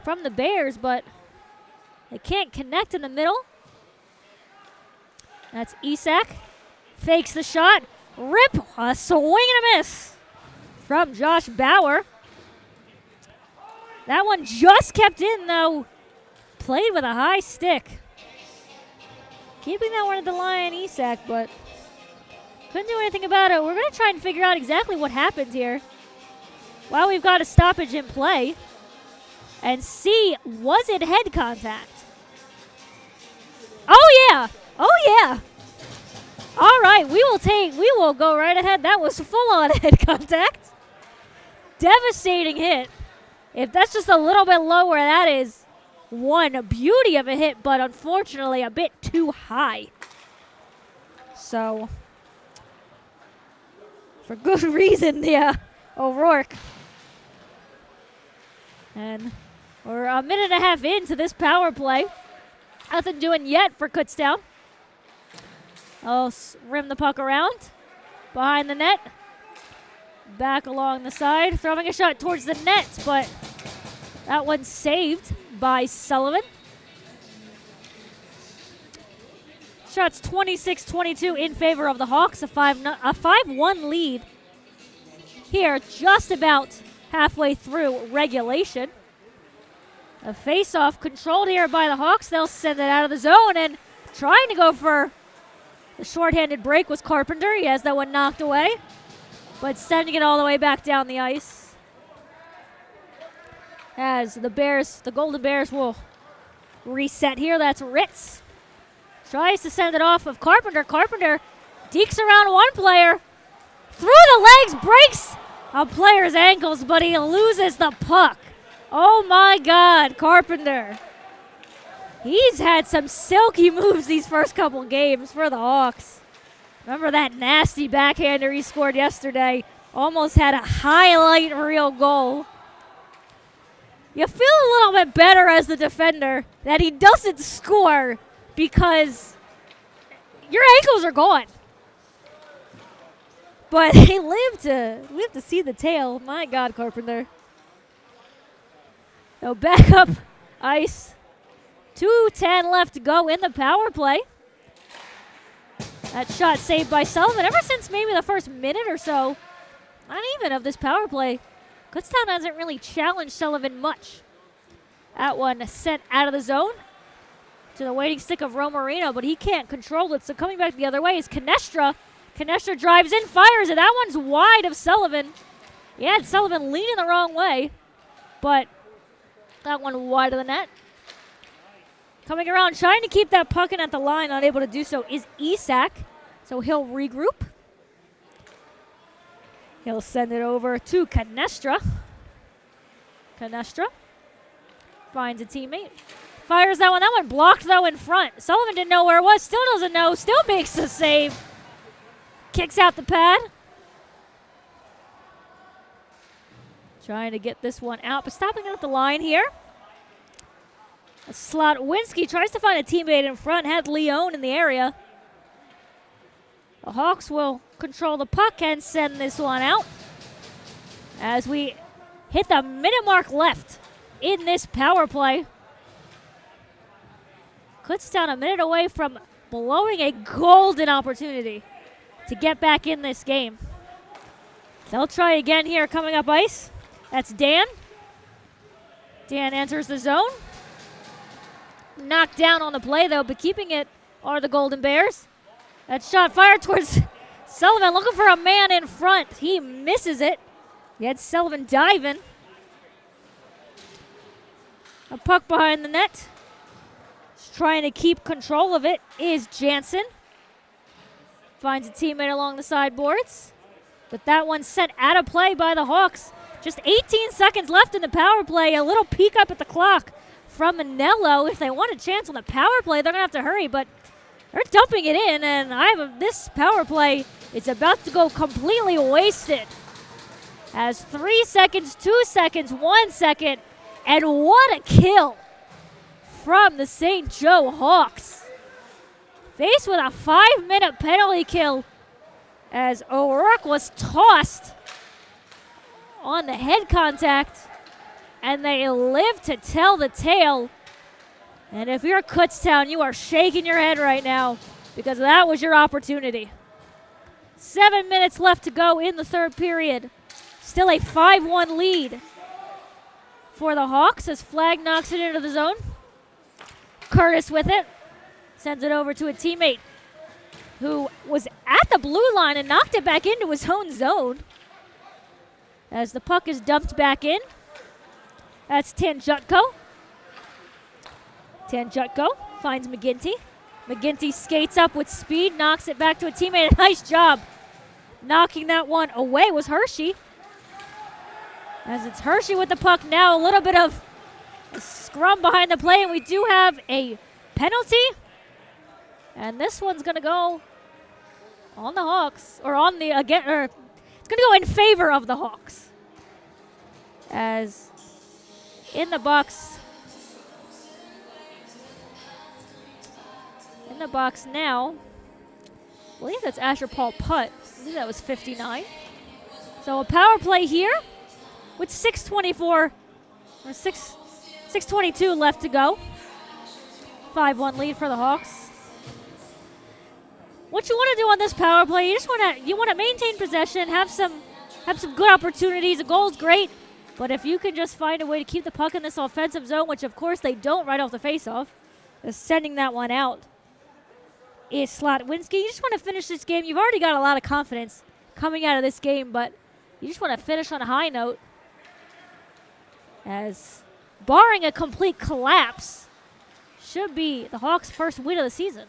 from the Bears, but they can't connect in the middle. That's Isak. Fakes the shot. Rip. A swing and a miss from Josh Bauer. That one just kept in, though. Played with a high stick. Keeping that one at the line, Isak, but couldn't do anything about it. We're going to try and figure out exactly what happened here while we've got a stoppage in play. And see, was it head contact? Oh, yeah. Oh, yeah. All right, we will go right ahead. That was full-on head contact. Devastating hit. If that's just a little bit lower, that is one beauty of a hit, but unfortunately a bit too high. So, for good reason, yeah, O'Rourke. And we're a minute and a half into this power play. Nothing doing yet for Kutztown. I'll rim the puck around. Behind the net. Back along the side. Throwing a shot towards the net, but that one's saved by Sullivan. Shots 26-22 in favor of the Hawks. A 5-1 lead here just about halfway through regulation. A face-off controlled here by the Hawks. They'll send it out of the zone, and trying to go for the shorthanded break was Carpenter. He has that one knocked away, but sending it all the way back down the ice. As the Golden Bears will reset here. That's Ritz. Tries to send it off of Carpenter. Carpenter dekes around one player. Through the legs, breaks a player's ankles, but he loses the puck. Oh my God, Carpenter. He's had some silky moves these first couple games for the Hawks. Remember that nasty backhander he scored yesterday? Almost had a highlight reel goal. You feel a little bit better as the defender that he doesn't score because your ankles are gone. But he lived to see the tail. My God, Carpenter. So back up ice. 2:10 left to go in the power play. That shot saved by Sullivan. Ever since maybe the first minute or so, not even of this power play, Kutztown hasn't really challenged Sullivan much. That one sent out of the zone to the waiting stick of Romarino, but he can't control it. So coming back the other way is Canestra. Canestra drives in, fires it. That one's wide of Sullivan. He had Sullivan leaning the wrong way, but that one wide of the net. Coming around, trying to keep that puck in at the line, unable to do so, is Isak. So he'll regroup. He'll send it over to Canestra. Canestra finds a teammate. Fires that one. That one blocked, though, in front. Sullivan didn't know where it was. Still doesn't know. Still makes the save. Kicks out the pad. Trying to get this one out, but stopping it at the line here. Slotwinski tries to find a teammate in front, had Leone in the area. The Hawks will control the puck and send this one out as we hit the minute mark left in this power play. Kutztown a minute away from blowing a golden opportunity to get back in this game. They'll try again here coming up ice. That's Dan. Dan enters the zone. Knocked down on the play, though, but keeping it are the Golden Bears. That shot fired towards Sullivan, looking for a man in front. He misses it. He had Sullivan diving. A puck behind the net. Just trying to keep control of it is Jansen. Finds a teammate along the sideboards. But that one sent out of play by the Hawks. Just 18 seconds left in the power play. A little peek up at the clock from Manello. If they want a chance on the power play, they're going to have to hurry, but they're dumping it in, and this power play is about to go completely wasted. As 3 seconds, 2 seconds, 1 second, and what a kill from the St. Joe Hawks. Faced with a 5-minute penalty kill as O'Rourke was tossed on the head contact, and they live to tell the tale. And if you're Kutztown, you are shaking your head right now because that was your opportunity. 7 minutes left to go in the third period. Still a 5-1 lead for the Hawks as Flagg knocks it into the zone. Curtis with it. Sends it over to a teammate who was at the blue line and knocked it back into his own zone. As the puck is dumped back in. That's Tanjutko. Tanjutko finds McGinty. McGinty skates up with speed, knocks it back to a teammate. Nice job knocking that one away was Hershey. As it's Hershey with the puck now, a little bit of a scrum behind the play, and we do have a penalty. And this one's going to go on the Hawks, or on the, again, or it's going to go in favor of the Hawks. As in the box now, I believe that's Asher Paul Putt. I think that was 59. So a power play here with 6:24 or 6:22 left to go. 5-1 lead for the Hawks. What you want to do on this power play, you want to maintain possession, have some good opportunities. A goal's great, but if you can just find a way to keep the puck in this offensive zone, which of course they don't right off the faceoff, sending that one out is Slotwinski. You just want to finish this game. You've already got a lot of confidence coming out of this game, but you just want to finish on a high note. As barring a complete collapse, should be the Hawks' first win of the season.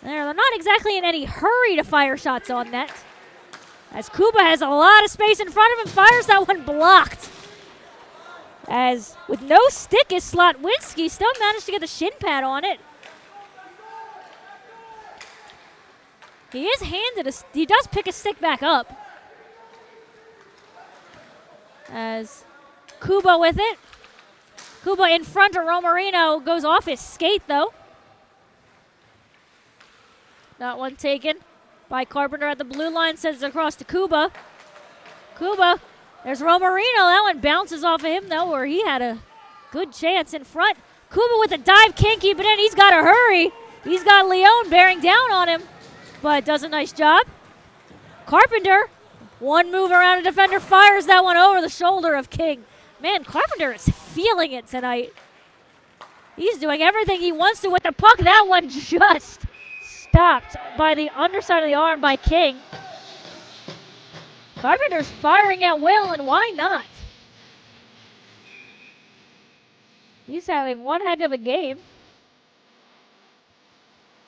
They're not exactly in any hurry to fire shots on net. As Kuba has a lot of space in front of him, fires that one blocked. As with no stick is Slotwinski, still managed to get the shin pad on it. He is handed he does pick a stick back up. As Kuba with it. Kuba in front of Romarino, goes off his skate though. That one taken by Carpenter at the blue line, sends it across to Kuba. Kuba, there's Romarino. That one bounces off of him though, where he had a good chance in front. Kuba with a dive, can't keep it in. He's got to hurry. He's got Leon bearing down on him, but does a nice job. Carpenter, one move around a defender, fires that one over the shoulder of King. Man, Carpenter is feeling it tonight. He's doing everything he wants to with the puck. That one just stopped by the underside of the arm by King. Carpenter's firing at will, and why not? He's having one heck of a game.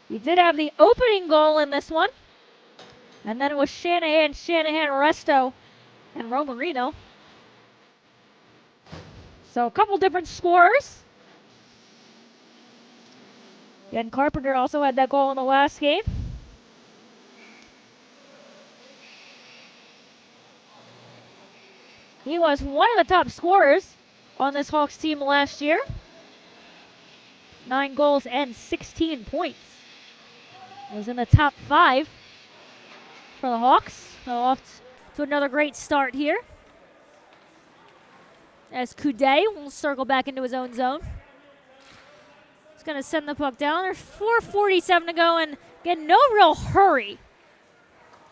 He did have the opening goal in this one. And then it was Shanahan, Resto, and Romarino. So a couple different scorers. And Carpenter also had that goal in the last game. He was one of the top scorers on this Hawks team last year. 9 goals and 16 points. He was in the top 5 for the Hawks. So off to another great start here. As Coudet will circle back into his own zone. He's going to send the puck down. There's 4:47 to go, and again, no real hurry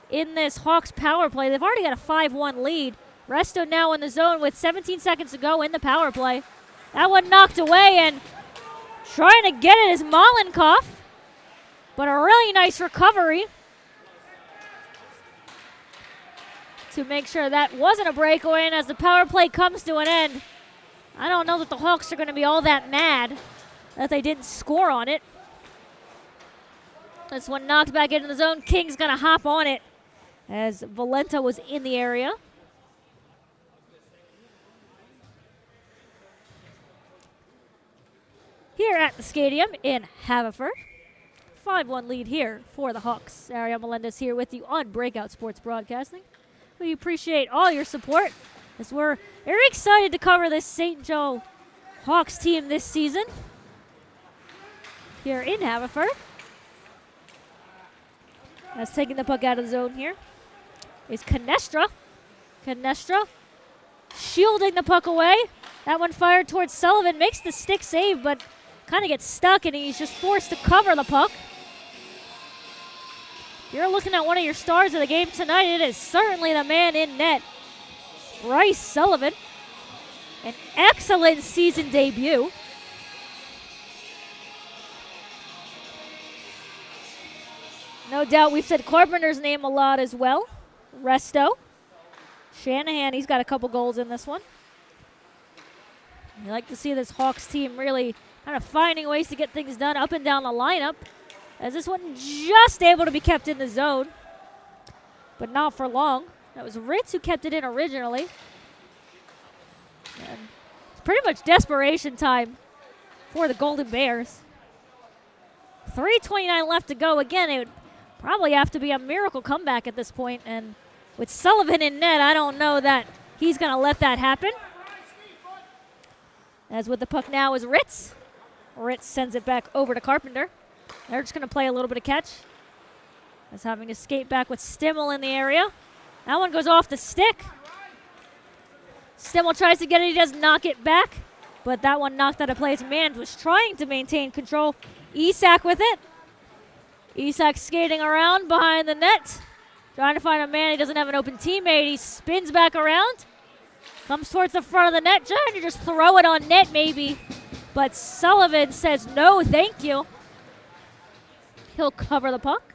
in this Hawks power play. They've already got a 5-1 lead. Resto now in the zone with 17 seconds to go in the power play. That one knocked away, and trying to get it is Malenkov, but a really nice recovery to make sure that wasn't a breakaway. And as the power play comes to an end, I don't know that the Hawks are going to be all that mad that they didn't score on it. This one knocked back into the zone. King's going to hop on it as Valenta was in the area. Here at the Skatium in Havertown. 5-1 lead here for the Hawks. Ariel Melendez here with you on Breakout Sports Broadcasting. We appreciate all your support as we're very excited to cover this St. Joe Hawks team this season here in Havertown. That's taking the puck out of the zone here is Canestra. Canestra shielding the puck away. That one fired towards Sullivan, makes the stick save, but kind of gets stuck, and he's just forced to cover the puck. If you're looking at one of your stars of the game tonight, it is certainly the man in net, Bryce Sullivan. An excellent season debut. No doubt we've said Carpenter's name a lot as well. Resto. Shanahan, he's got a couple goals in this one. You like to see this Hawks team really kind of finding ways to get things done up and down the lineup. As this one just able to be kept in the zone, but not for long. That was Ritz who kept it in originally. And it's pretty much desperation time for the Golden Bears. 3:29 left to go. Again, it would probably have to be a miracle comeback at this point. And with Sullivan in net, I don't know that he's going to let that happen. As with the puck now is Ritz. Ritz sends it back over to Carpenter. They're just going to play a little bit of catch. As having to skate back with Stimmel in the area. That one goes off the stick. Stimmel tries to get it. He does knock it back. But that one knocked out of play. Man was trying to maintain control. Isak with it. Isak skating around behind the net. Trying to find a man. He doesn't have an open teammate. He spins back around. Comes towards the front of the net. Trying to just throw it on net maybe. But Sullivan says no, thank you. He'll cover the puck.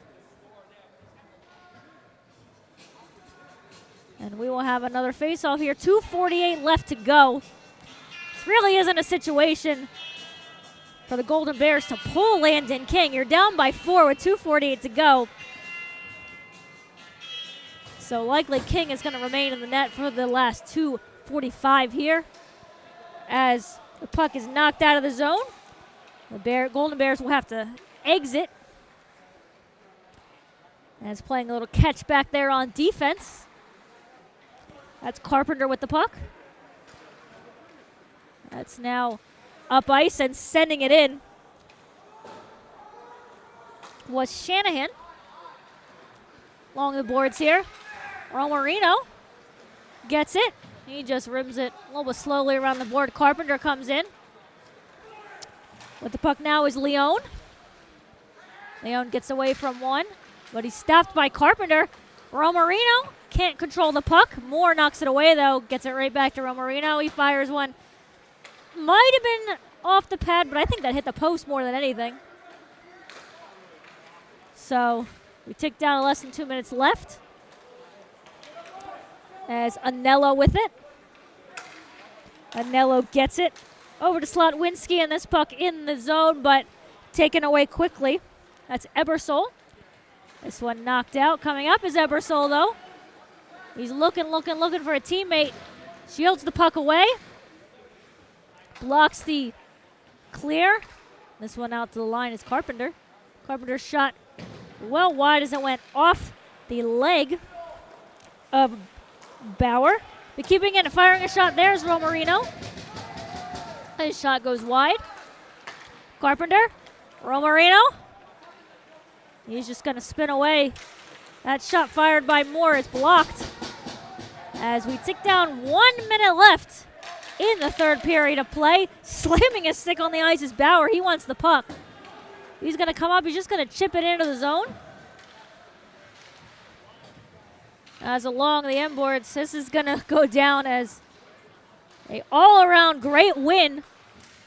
And we will have another face-off here. 2:48 left to go. This really isn't a situation for the Golden Bears to pull Landon King. You're down by 4 with 2:48 to go. So likely King is going to remain in the net for the last 2:45 here. As the puck is knocked out of the zone, the Golden Bears will have to exit. As playing a little catch back there on defense. That's Carpenter with the puck. That's now up ice and sending it in was Shanahan. Along the boards here. Romarino gets it. He just rims it a little bit slowly around the board. Carpenter comes in. With the puck now is Leon. Leon gets away from one, but he's stopped by Carpenter. Romarino can't control the puck. Moore knocks it away, though. Gets it right back to Romarino. He fires one. Might have been off the pad, but I think that hit the post more than anything. So we tick down to less than 2 minutes left. As Anello with it. Anello gets it over to Slotwinski, and this puck in the zone, but taken away quickly. That's Ebersol. This one knocked out. Coming up is Ebersol, though. He's looking for a teammate. Shields the puck away. Blocks the clear. This one out to the line is Carpenter. Carpenter's shot well wide as it went off the leg of Bauer. But keeping it and firing a shot there is Romarino. His shot goes wide. Carpenter. Romarino. He's just going to spin away. That shot fired by Moore is blocked. As we tick down 1 minute left in the third period of play. Slamming his stick on the ice is Bauer. He wants the puck. He's going to come up. He's just going to chip it into the zone. As along the end boards, this is going to go down as an all-around great win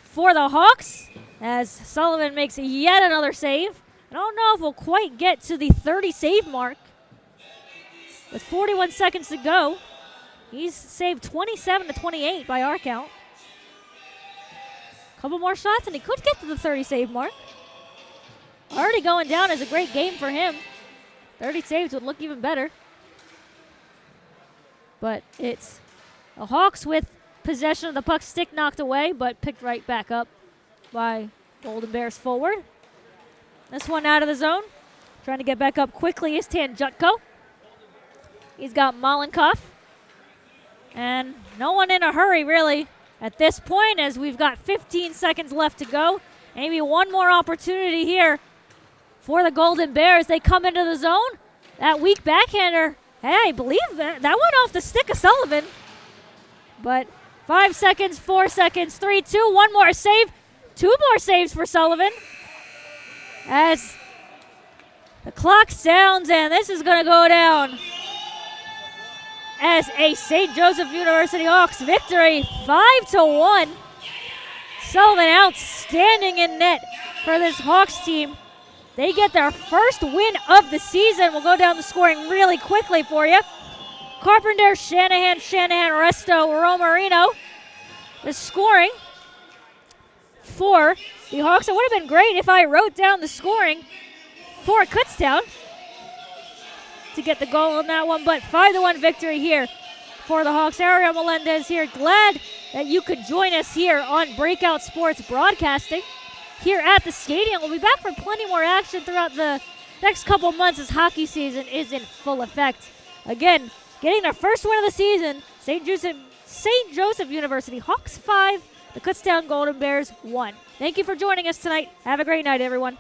for the Hawks. As Sullivan makes yet another save. I don't know if we'll quite get to the 30 save mark. With 41 seconds to go, he's saved 27 to 28 by our count. Couple more shots and he could get to the 30 save mark. Already going down as a great game for him. 30 saves would look even better. But it's the Hawks with possession of the puck, stick knocked away, but picked right back up by Golden Bears forward. This one out of the zone. Trying to get back up quickly is Tanjutko. He's got Malenkov. And no one in a hurry, really, at this point, as we've got 15 seconds left to go. Maybe one more opportunity here for the Golden Bears. They come into the zone. That weak backhander, hey, I believe that went off the stick of Sullivan. But 5 seconds, 4 seconds, 3, 2, one more save. 2 more saves for Sullivan. As the clock sounds, and this is going to go down as a St. Joseph University Hawks victory, 5-1. Sullivan outstanding in net for this Hawks team. They get their first win of the season. We'll go down the scoring really quickly for you. Carpenter, Shanahan, Resto, Romarino. The scoring for the Hawks. It would have been great if I wrote down the scoring for Kutztown to get the goal on that one, but 5-1 victory here for the Hawks. Ariel Melendez here. Glad that you could join us here on Breakout Sports Broadcasting here at the Skatium. We'll be back for plenty more action throughout the next couple months as hockey season is in full effect. Again, getting their first win of the season, St. Joseph University Hawks 5, the Kutztown Golden Bears 1. Thank you for joining us tonight. Have a great night, everyone.